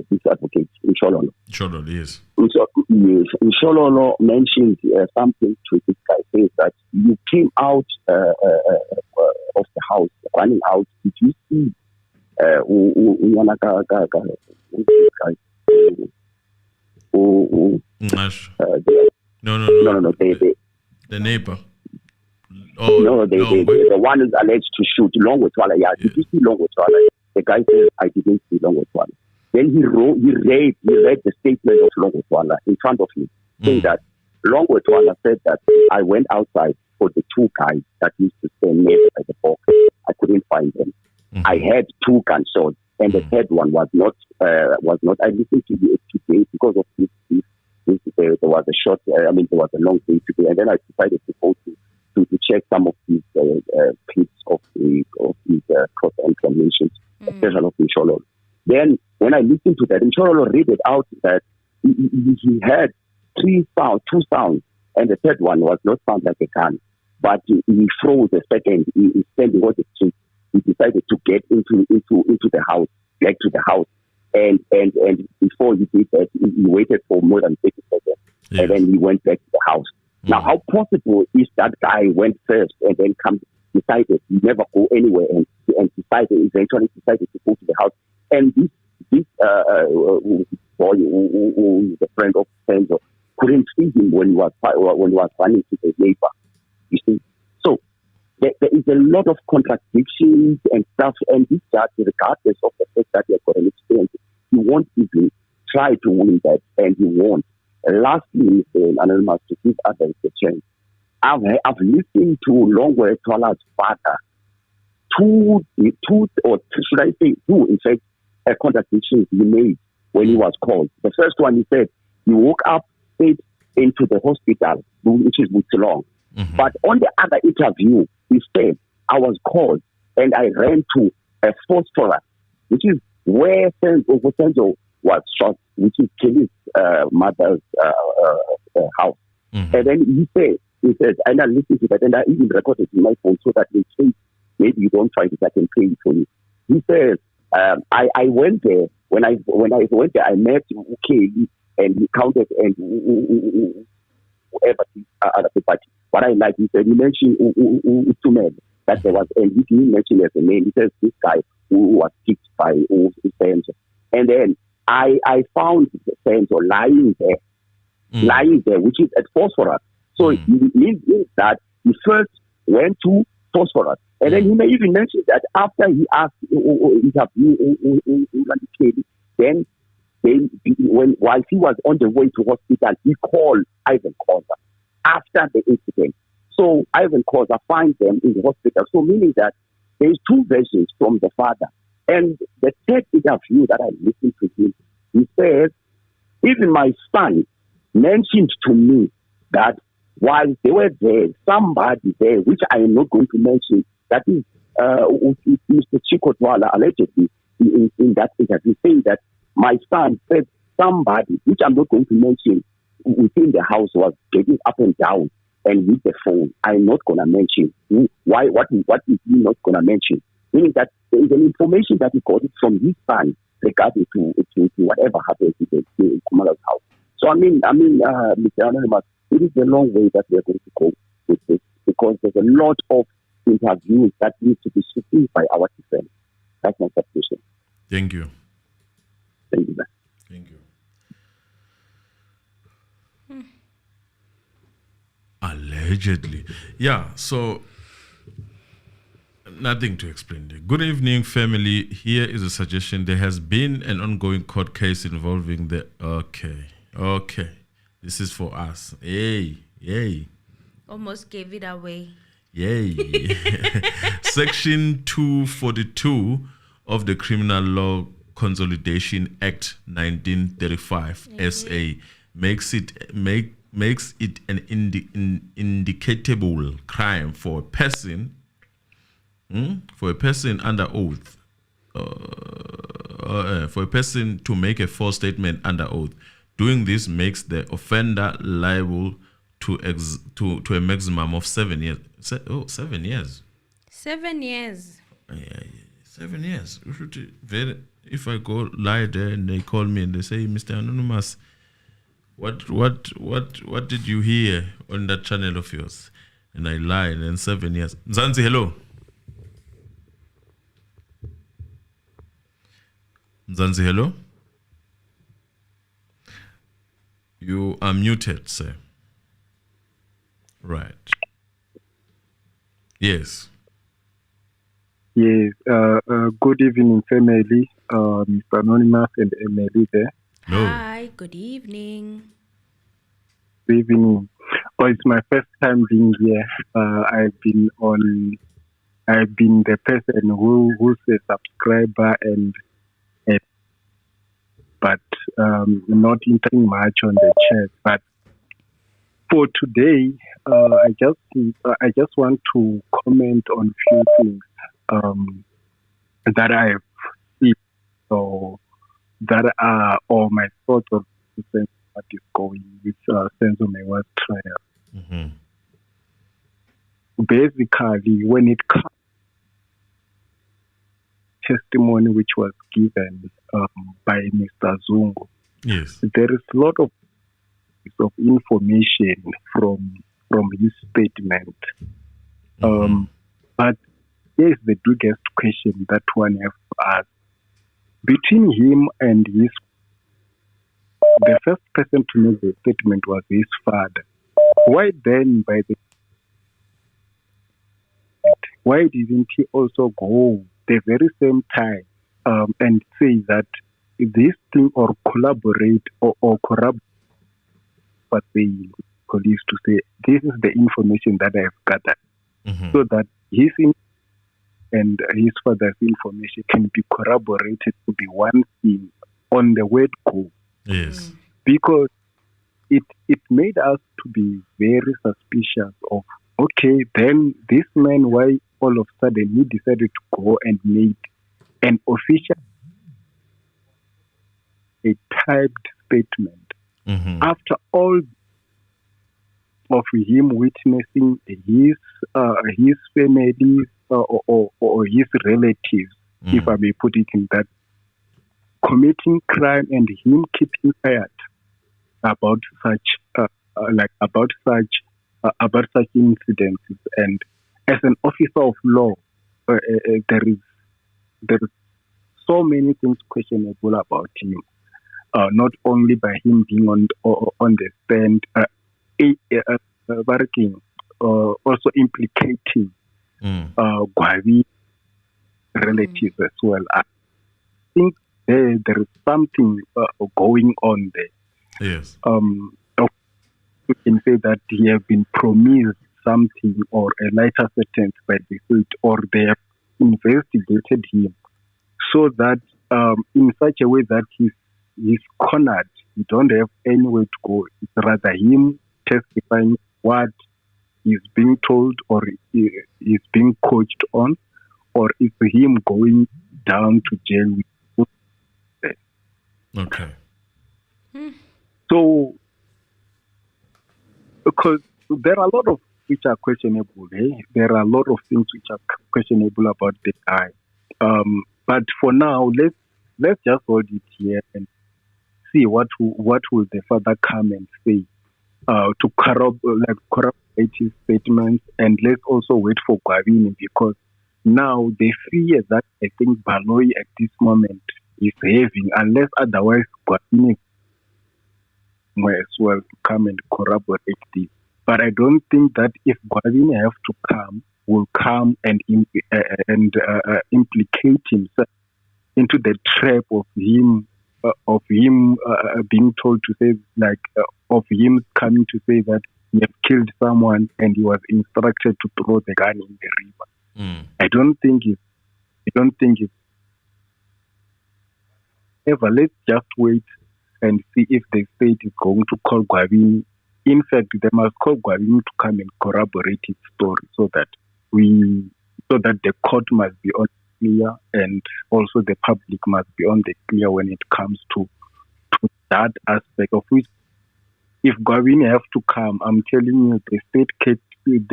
this advocate Mshololo. Mshololo, yes. Mshololo mentioned something to this guy, says that you came out of the house, running out. Did you see? No. The neighbor. The one is alleged to shoot Longwetwala. Yeah, did you see Longwetwala? The guy says, I didn't see Longwetwala. Then he read the statement of Longwetwala in front of me, saying that Longwetwala said that I went outside for the two guys that used to stand near by the box. I couldn't find them. I had two gunshots, and the third one was not. I listened to you today because of this. There was a short. There was a long day today, and then I decided to go to check some of these clips of these cross examinations, especially of Mshololo. Then, when I listened to that, Mshololo read it out that he had two sounds, and the third one was not sound like a gun, but he froze a second. He standing on the street. He decided to get into the house, back to the house, and before he did that, he waited for more than 30 seconds, and then he went back to the house. Now, how possible is that guy went first and then decided to never go anywhere and eventually decided to go to the house, and this boy who is a friend of Senzo couldn't see him when he was running to the neighbor. You see, so. There is a lot of contradictions and stuff, and this judge, regardless of the fact that he has got an experience, he won't even try to win that, and he won't. Lastly, Anonymous, to give others a chance, I've listened to Longwetwala's father, two, in fact, contradictions he made when he was called. The first one, he said, he woke up straight into the hospital, which is Mutsilong. But on the other interview, he said, I was called and I ran to a phosphorus, which is where Senzo was shot, which is Kelly's mother's house. Mm-hmm. And then he says, and I listened to that, and I even recorded it in my phone so that in case maybe you don't find it, I can play it for you. He says, I went there. When I went there, I met Kelly, and he counted and whoever other party. What I like, he said, he mentioned two men that there was, and he didn't mention as a name. He says this guy who was kicked by Senzo. And then I found Senzo lying there, which is at Phosphorus. So it means that he first went to Phosphorus. And then he may even mention that after he asked Kelly, then while he was on the way to hospital, he called Ivan Khoza after the incident. So Ivan Khoza finds them in the hospital. So meaning that there's two versions from the father. And the third interview that I listened to him, he says, even my son mentioned to me that while they were there, somebody there, which I am not going to mention, that is Mr. Chico Twala allegedly in that interview, saying that my son said somebody, which I'm not going to mention, within the house was getting up and down and with the phone. I'm not going to mention. What is he not going to mention? Meaning that there is an information that he got it from his son regarding to whatever happened in Kumala's house. So I mean, Mr. Anonymous, it is a long way that we are going to go with this because there's a lot of interviews that need to be submitted by our defense. That's my submission. Thank you. Thank you, man. Thank you. Allegedly. Yeah, so nothing to explain there. Good evening, family. Here is a suggestion. There has been an ongoing court case involving the... Okay. This is for us. Yay. Almost gave it away. Yay. Section 242 of the Criminal Law Consolidation Act 1935 SA makes it an indicatable crime for a person under oath, for a person to make a false statement under oath. Doing this makes the offender liable to a maximum of 7 years. 7 years. 7 years. Yeah, 7 years. If I go lie there and they call me and they say, Mr. Anonymous, what did you hear on that channel of yours? And I lie, and then 7 years. Mzansi, hello. Mzansi, hello. You are muted, sir. Right. Yes. Yes. Good evening, family. Mr. Anonymous and Emily there. No. Hi, good evening. Good evening. Oh, it's my first time being here. I've been the person who's a subscriber but not interacting much on the chat. But for today, I just want to comment on a few things that I have seen, so that are all my thoughts of what is going with Senzo Meyiwa Trial. Mm-hmm. Basically, when it comes to testimony which was given by Mr. Zungu, yes, there is a lot of information from his statement. Mm-hmm. But here's the biggest question that one has to ask. Between him and the first person to make the statement was his father. Why then, why didn't he also go the very same time and say that this thing or collaborate or corrupt what the police to say, this is the information that I have gathered, so that his and his father's information can be corroborated to be one thing on the word go. Yes. Because it made us to be very suspicious of, okay, then this man, why all of a sudden he decided to go and make an official a typed statement. Mm-hmm. After all of him witnessing his family or his relatives, if I may put it in that, committing crime and him keeping quiet about such about such incidents, and as an officer of law, there is so many things questionable about him. Not only by him being on the stand, working, also implicating Gwavi relatives as well. I think there is something going on there. Yes. You can say that he has been promised something or a lighter sentence by the state, or they have investigated him so that in such a way that he's cornered. He don't have anywhere to go. It's rather him testifying what he's being told or is being coached on, or it's him going down to jail. Okay. So, because there are a lot of which are questionable. There are a lot of things which are questionable about the guy. But for now, let's just hold it here and see what will the father come and say to corroborate his statements, and let's also wait for Gwavini, because now the fear that I think Baloyi at this moment is having, unless otherwise Gwavini may as well come and corroborate this. But I don't think that if Gwavini have to come, will come and implicate himself into the trap of him being told to say, of him coming to say that he had killed someone and he was instructed to throw the gun in the river. I don't think it's ever. Let's just wait and see if the state is going to call Gwavini. In fact, they must call Gwavini to come and corroborate his story so that the court must be on clear, and also the public must be on the clear when it comes to that aspect of which, if Gwavini have to come, I'm telling you, the state case it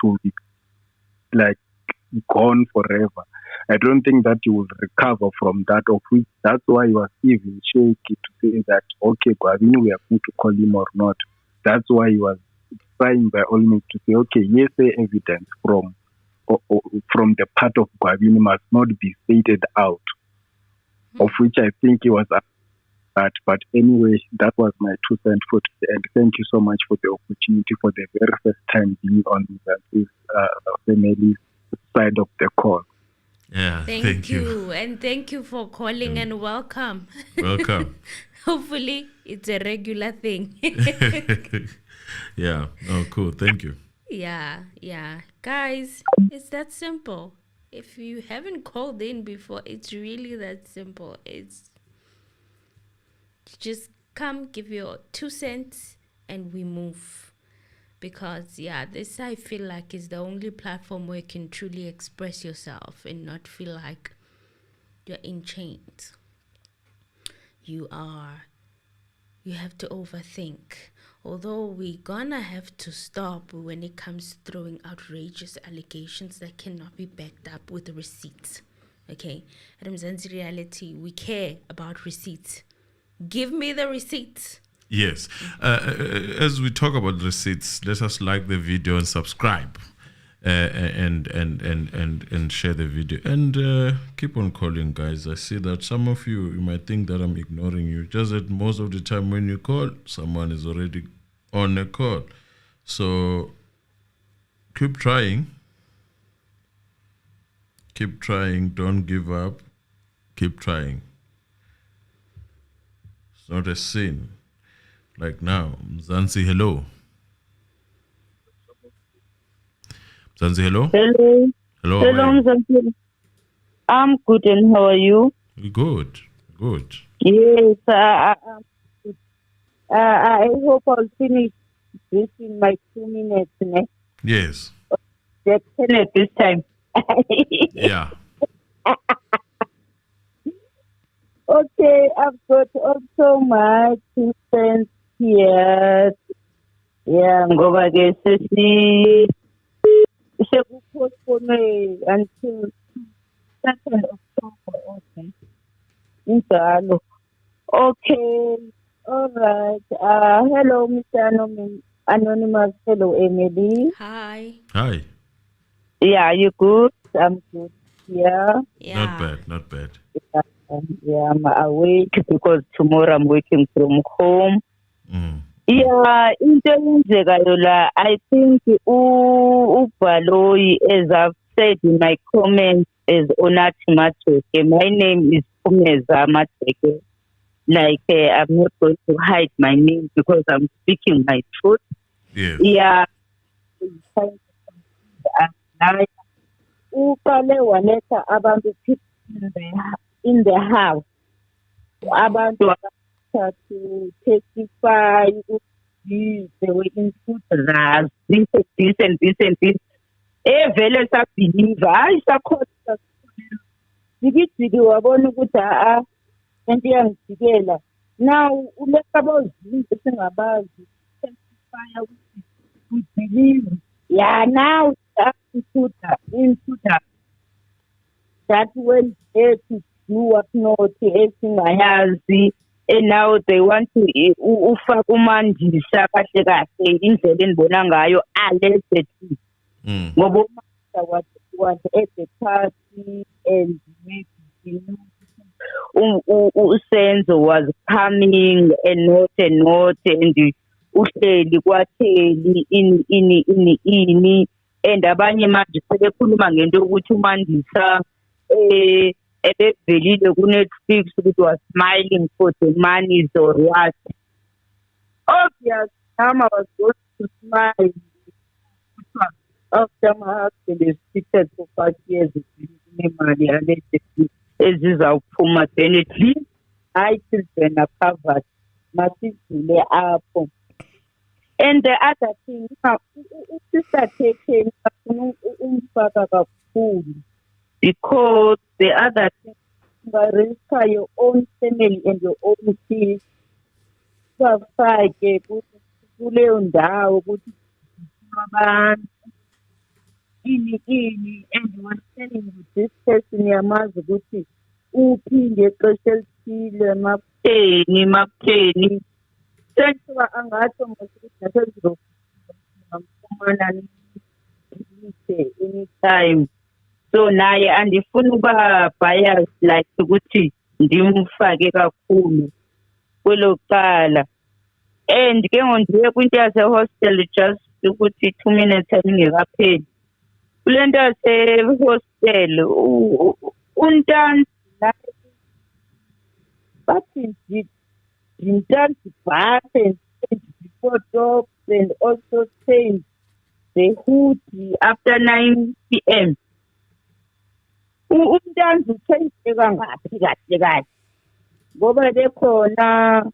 will be like gone forever. I don't think that he will recover from that. Of which, that's why he was even shaky to say that, okay, Gwavini, we are going to call him or not. That's why he was trying by all means to say, okay, yes, the evidence from the part of Gwavini must not be stated out, of which I think he was at. But anyway, that was my 2 cents for today, and thank you so much for the opportunity for the very first time being on this family's side of the call. Yeah, thank you. And thank you for calling and welcome. Welcome. Hopefully, it's a regular thing. Yeah. Oh, cool. Thank you. Yeah. Guys, it's that simple. If you haven't called in before, it's really that simple. It's just come, give your 2 cents, and we move. Because, this I feel like is the only platform where you can truly express yourself and not feel like you're in chains. You have to overthink. Although we're gonna have to stop when it comes to throwing outrageous allegations that cannot be backed up with receipts. Okay? At Mzansi Reality, we care about receipts. Give me the receipts. Yes. As we talk about receipts, let us like the video and subscribe, and share the video, and keep on calling, guys. I see that some of you might think that I'm ignoring you. Just that most of the time when you call, someone is already on a call. So keep trying. Keep trying. Don't give up. Keep trying. It's not a sin. Like now, Mzansi, hello. Mzansi, hello. Hello. Hello. Hello, Mzansi. I'm good, and how are you? Good. Yes. I hope I'll finish this in my 2 minutes. Ne? Yes. Just 10 at this time. Yeah. Okay, I've got also my 2 cents here. Yeah, ngoba ke sekupostpone until 2nd October. Okay. Injalo. Okay. All right. Hello, Mr. Anonymous. Hello, Emily. Hi. Hi. Yeah, you good? I'm good. Yeah. Not bad. Yeah, I'm awake because tomorrow I'm working from home. Yeah, into eyenzekayo la, I think uBaloyi, as I've said in my comments, is Onathi Mateke. My name is Umeza Mateke. Like, I'm not going to hide my name because I'm speaking my truth. Yes. Yeah. Uqale waletha abantu in the house. Abantu to testify, they were in food, this and this. Vele sabhiliva, hayi sakhosa. Dikidiki wabona ukuthi into iyangijikela. Now uletha abazinto singabazi testify ukuthi we believe. Yeah, now in that went there to do what not esingayazi. And now they want to ufaka umandisa kahle kahle indlela enibona ngayo allegedly. Ngoba was at the party and maybe Senzo was coming and not and uhleli kwatheli ini and abanye manje sebekhuluma ngento ukuthi umandisa ebevelile ku-Netflix ukuthi was smiling for the money or what. Obviously, I was going to smile after my husband is seated for 5 years money allegedly ezizawuphuma then at least I children are covered. Masivule apho. And the other thing, sister taking umfaka kakhulu because the other thing, risk your own family and your own kids. Bafake kuleyo ndawo ukuthi abantu ini and you are telling you this person yamazi ukuthi uphinde exesha elithile makutheni senziwa angatsho ngokuthi nasezizofumana anytime. So naye andifuni uba bias like ukuthi ndimfake kakhulu kwelo cala. And ke ngondiye kwinto yasehostel just ukuthi 2 minutes ayingekapheli. Kule nto yasehostel untanzi bathi intanzi bath and before tops and also change the hoodie after 9 p.m. Umntanzi uchenjwe kangaphi kahle ngoba bekhona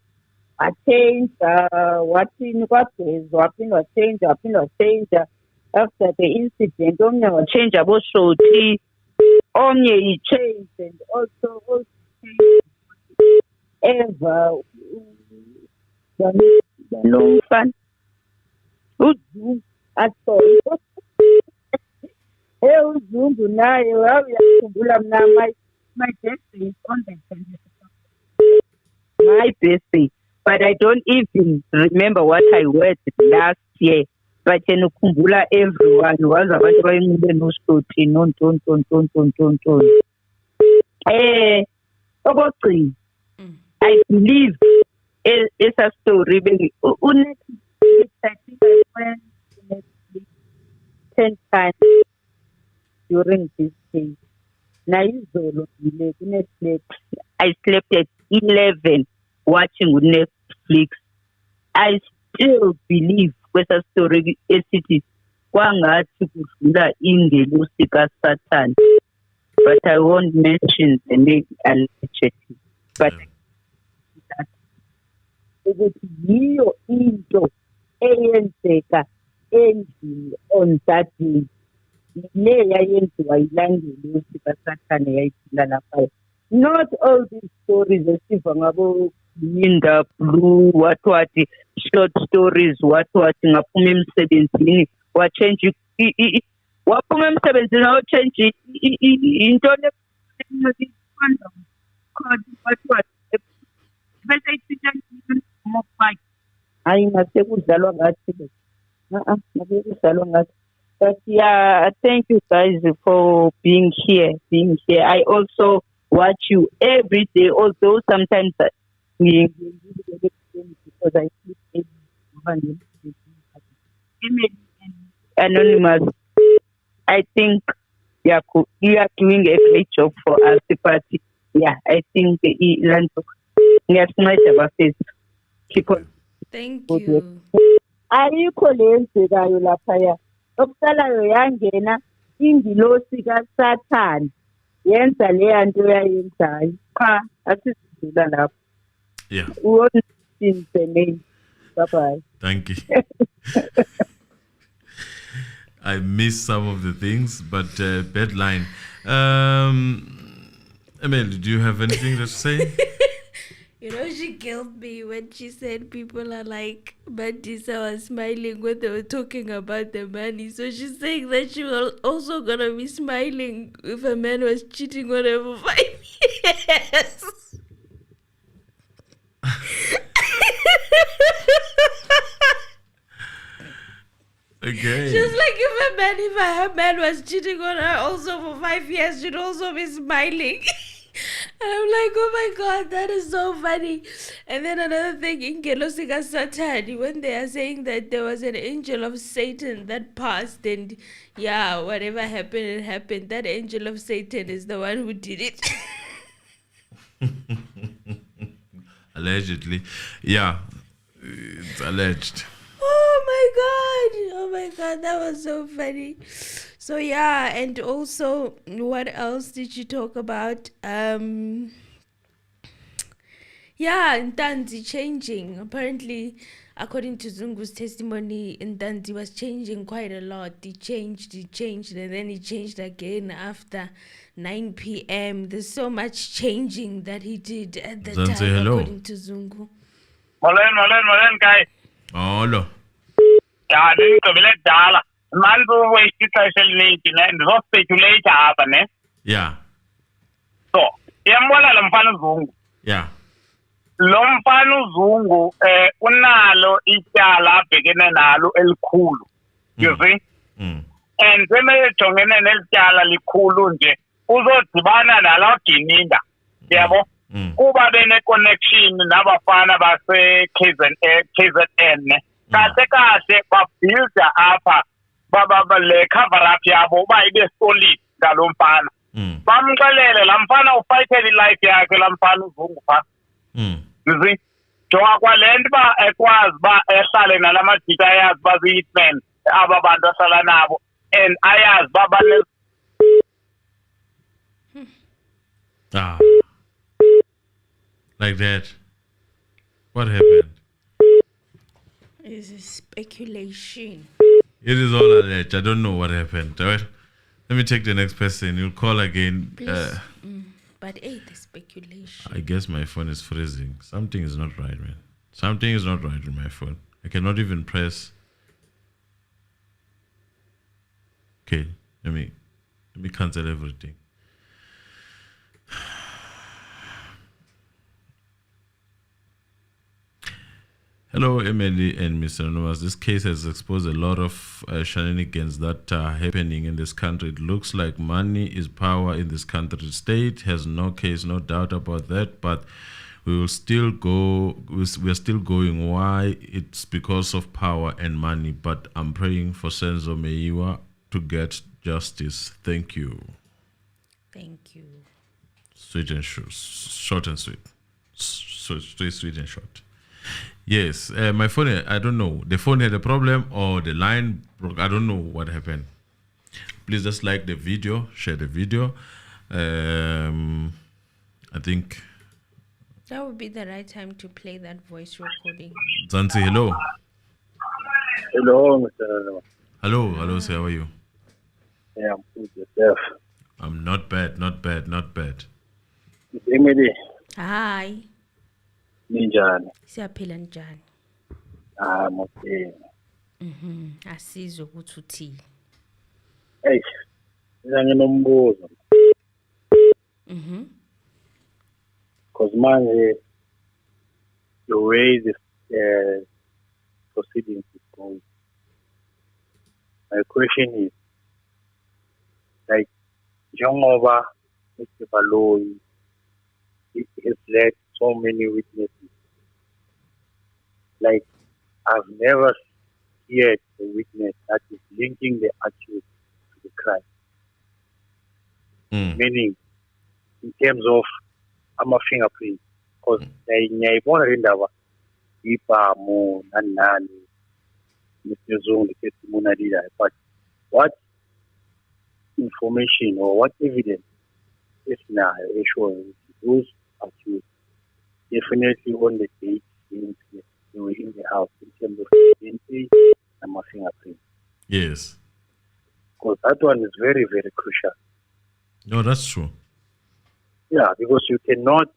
wathenja wathini kwabhezwa waphinda after the incident omnye wathenja boshoti omnye i-change and also Eva nomfana uZungu athola uZungu naye uyakhumbula mna my birthday is on the 26th. My birthday, but I don't even remember what I wore last year. But ukhumbula everyone wazi abantu bayenxibe noskoti nontontontontontonton. Okugcina I believe it's a story baby. Netflix, I think I went to Netflix 10 times during this day. Now Netflix. I slept at 11 watching with Netflix. I still believe with a story esithi kwangathi kudlula ingelosi kaSatan. But I won't mention the name allegedly. But ukuthi yiyo into eyenzeka endlini on that day. Le yayenziwa ilangelosi kaSathane yayiphila lapha not all these stories esiva ngabo Linda Blue what short stories what ngaphuma emsebenzini wa change waphuma emsebenzini wa change into le what bese ithinta more hayi ngase kudlalwa ngathi ngase kudlalwa ngathi. But yeah, thank you guys for being here. I also watch you every day, although sometimes because I see anonymous. I think you are doing a great job for us, but yeah, I think keep on. Thank you. Ayikho lenzekayo laphaya. Okusalayo yangena ingilosi kaSathane yenza le nto yayenzayo cha asizidlula lapho. Yeah. What is the name? Bye-bye. Thank you. I missed some of the things, but bad line. Emily, do you have anything to say? You know, she killed me when she said people are like, Mandisa was smiling when they were talking about the money. So she's saying that she was also going to be smiling if a man was cheating on her for 5 years. Okay. She's like, if a man was cheating on her also for 5 years, she'd also be smiling. And I'm like, oh my God, that is so funny. And then another thing, in Gelosika Satan, when they are saying that there was an angel of Satan that passed, and yeah, whatever happened, it happened. That angel of Satan is the one who did it. Allegedly. Yeah, it's alleged. Oh my God, that was so funny. So yeah, and also, what else did you talk about? Yeah, Ntanzi changing. Apparently, according to Zungu's testimony, Ntanzi was changing quite a lot. He changed, and then he changed again after 9 p.m. There's so much changing that he did at the Zanzi, time, hello. according to Zungu. Molen, guys. Hello. Yeah, this is a village dala. Man go waste ixesha elininzi and speculate apha ne. Yeah. So, iyambona lo mfana uZungu. Yeah. Lo mfana uZungu unalo ityala abhekene nalo elikhulu. You see? And semejongene nelityala likhulu nje uzodibana nalo Gininda. Yabo? Kuba bene connection nabafana base KZN ne. Kahle babuilda apha baba le cover up yabo uba ibe solid ngalo mfana. Bamxelele la mfana ufayithela ilife yakhe la mfana uZungu pha. You see? Jonga kwalento ba ekwazi ba ehlale nalamajita ayazi ba hitman aba bantu ahlala nabo and ayazi baba like that. What happened? It's a speculation. It is all alleged. I don't know what happened. All right? Let me take the next person. You'll call again. Please. But the speculation. I guess my phone is freezing. Something is not right, man. Something is not right with my phone. I cannot even press. Okay, let me cancel everything. Hello, Emily and Mr. Nomas. This case has exposed a lot of shenanigans that are happening in this country. It looks like money is power in this country. The state has no case, no doubt about that, but we will still go. We're still going. Why? It's because of power and money. But I'm praying for Senzo Meyiwa to get justice. Thank you. Thank you. Sweet and short and sweet. Sweet and short. Yes, my phone, I don't know. The phone had a problem or the line broke. I don't know what happened. Please just like the video, share the video. I think that would be the right time to play that voice recording. Zanti, hello. Hello, Mr. Hello, sir. How are you? Yeah, I'm good. Yourself? I'm not bad. Emily, Hayi, ninjani? siyaphila njani? Okay. Asizwe ukuthi uthini. Hey, nginombuzo. Because manje, the way this proceedings is going, my question is, like, njengoba Mr. Baloyi, it has led so many witnesses. Like, I've never heard a witness that is linking the accused to the crime. Meaning, in terms of fingerprints, because ngiyayibona le ndaba ibhamu nani nani Mr. Zungu testimony leader, but what information or what evidence is now showing those accused definitely on the date they were in the house in terms of DNA and my fingerprint? Yes. Because that one is very, very crucial. No, that's true. Yeah, because you cannot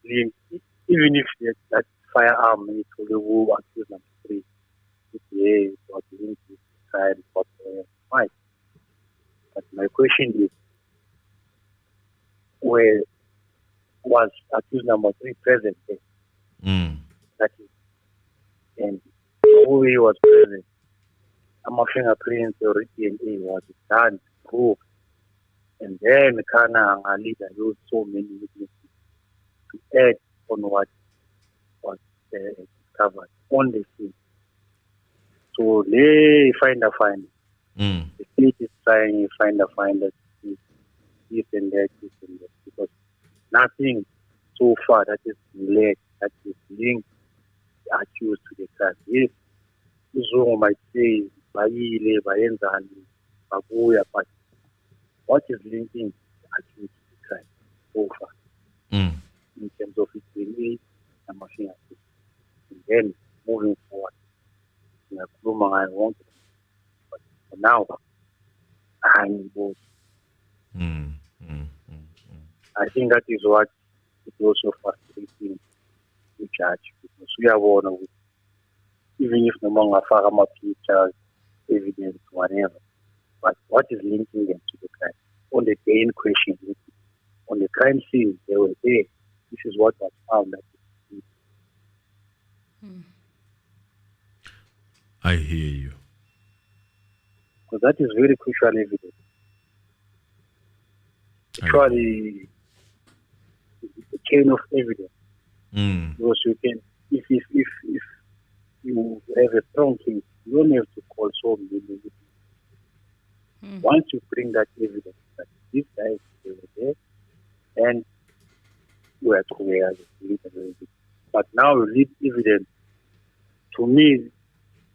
link, even if that firearm is for the who accused number 3, CPA or linked to the crime, but fine. But my question is, where was accused number 3 present there? That is, and who he was present. My fingerprints or DNA was done, proved, and then Kana and leader used so many witnesses to add on what was discovered on the scene. So they find. The state is trying to find this and that, because nothing so far that is led, that is linked the accused to the crime. Yes, Uzungu might say, Bayile, Bayenzani, Babuya, but what is linking the accused to the crime so far? In terms of its DNA and machine accused. And then moving forward, I want, but for now, I'm both. I think that is what is also frustrating the judge, because we are one of it. Even if no longer farm pictures, evidence, whatever. But what is linking them to the crime? On the day in question, on the crime scene, they were there. This is what was found. I hear you. Because that is very crucial evidence. Actually, the chain of evidence. Because you can, if you have a strong case, you don't have to call so many witnesses. Once you bring that evidence that these guys they were there and were aware, but now you need evidence. To me,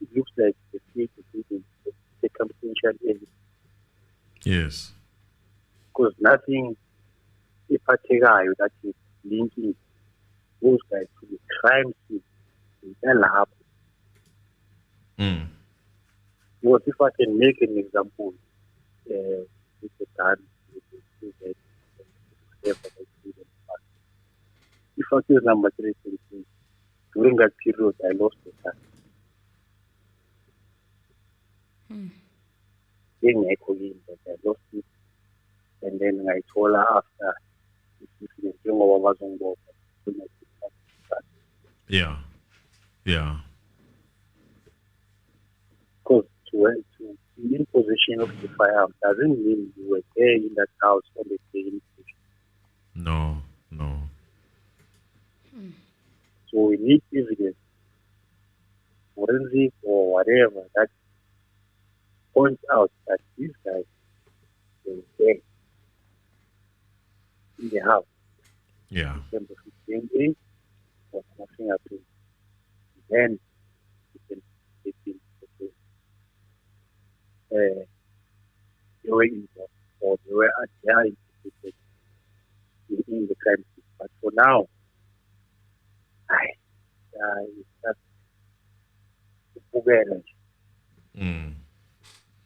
it looks like the state is using circumstantial evidence. Yes. Because nothing iphathekayo that is linking those guys to the crime scene in Elhab. Because if I can make an example, with the gun, if I choose number 3, during that period, I lost the gun. Then I called him that I lost it. And then I told her after, yeah. Because to be in possession of the firearm doesn't mean you were there in that house on the day. No. So we need evidence, forensic or whatever, that points out that these guys were there in the house. Yeah. In terms of his DNA or nothing happened. Then you can get in. They were involved or they were implicated in the crime scene. But for now, it's just ubukele.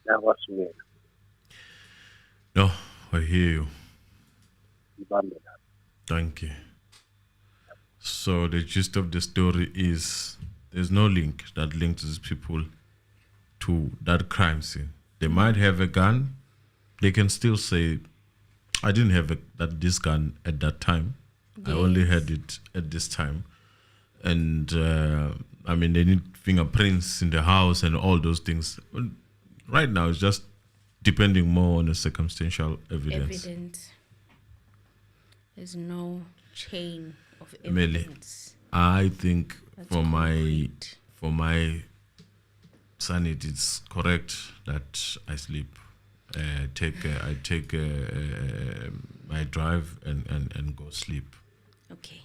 That was weird. No, I hear you. Thank you. So the gist of the story is there's no link that links these people to that crime scene. They might have a gun. They can still say, I didn't have this gun at that time. I only had it at this time. And I mean, they need fingerprints in the house and all those things. Right now, it's just depending more on the circumstantial evidence. There's no chain of Mele, evidence. I think That's for my sanity, it's correct that I sleep. I take my drive and go sleep. Okay.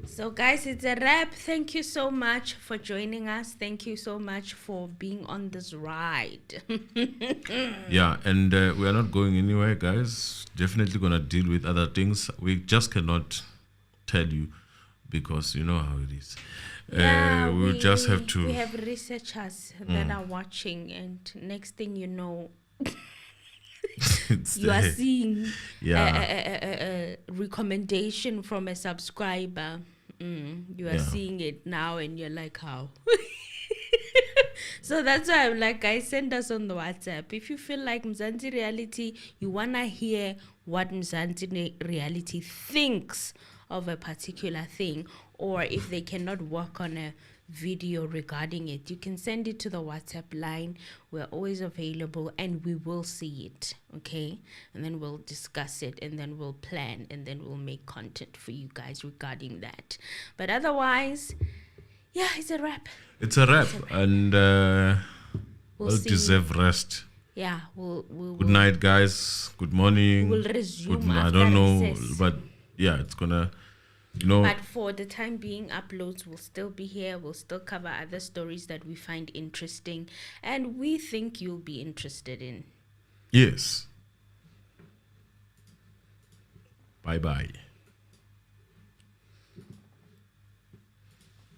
So guys, it's a wrap. Thank you so much for joining us. Thank you so much for being on this ride. Yeah, and we are not going anywhere, guys. Definitely gonna deal with other things. We just cannot tell you because you know how it is. We just have to. We have researchers that are watching, and next thing you know, you are seeing a recommendation from a subscriber. You are seeing it now, and you're like, how? So that's why I'm like, guys, send us on the WhatsApp. If you feel like Mzansi Reality, you want to hear what Mzansi Reality thinks of a particular thing, or if they cannot work on a video regarding it, you can send it to the WhatsApp line. We're always available and we will see it, okay? And then we'll discuss it, and then we'll plan, and then we'll make content for you guys regarding that. But otherwise, yeah, it's a wrap. It's a wrap, and we'll deserve rest. Yeah, good night, guys. Good morning. We'll resume I after don't know, recess. but yeah, it's gonna, you know. But for the time being, uploads will still be here. We'll still cover other stories that we find interesting and we think you'll be interested in. Yes. Bye-bye.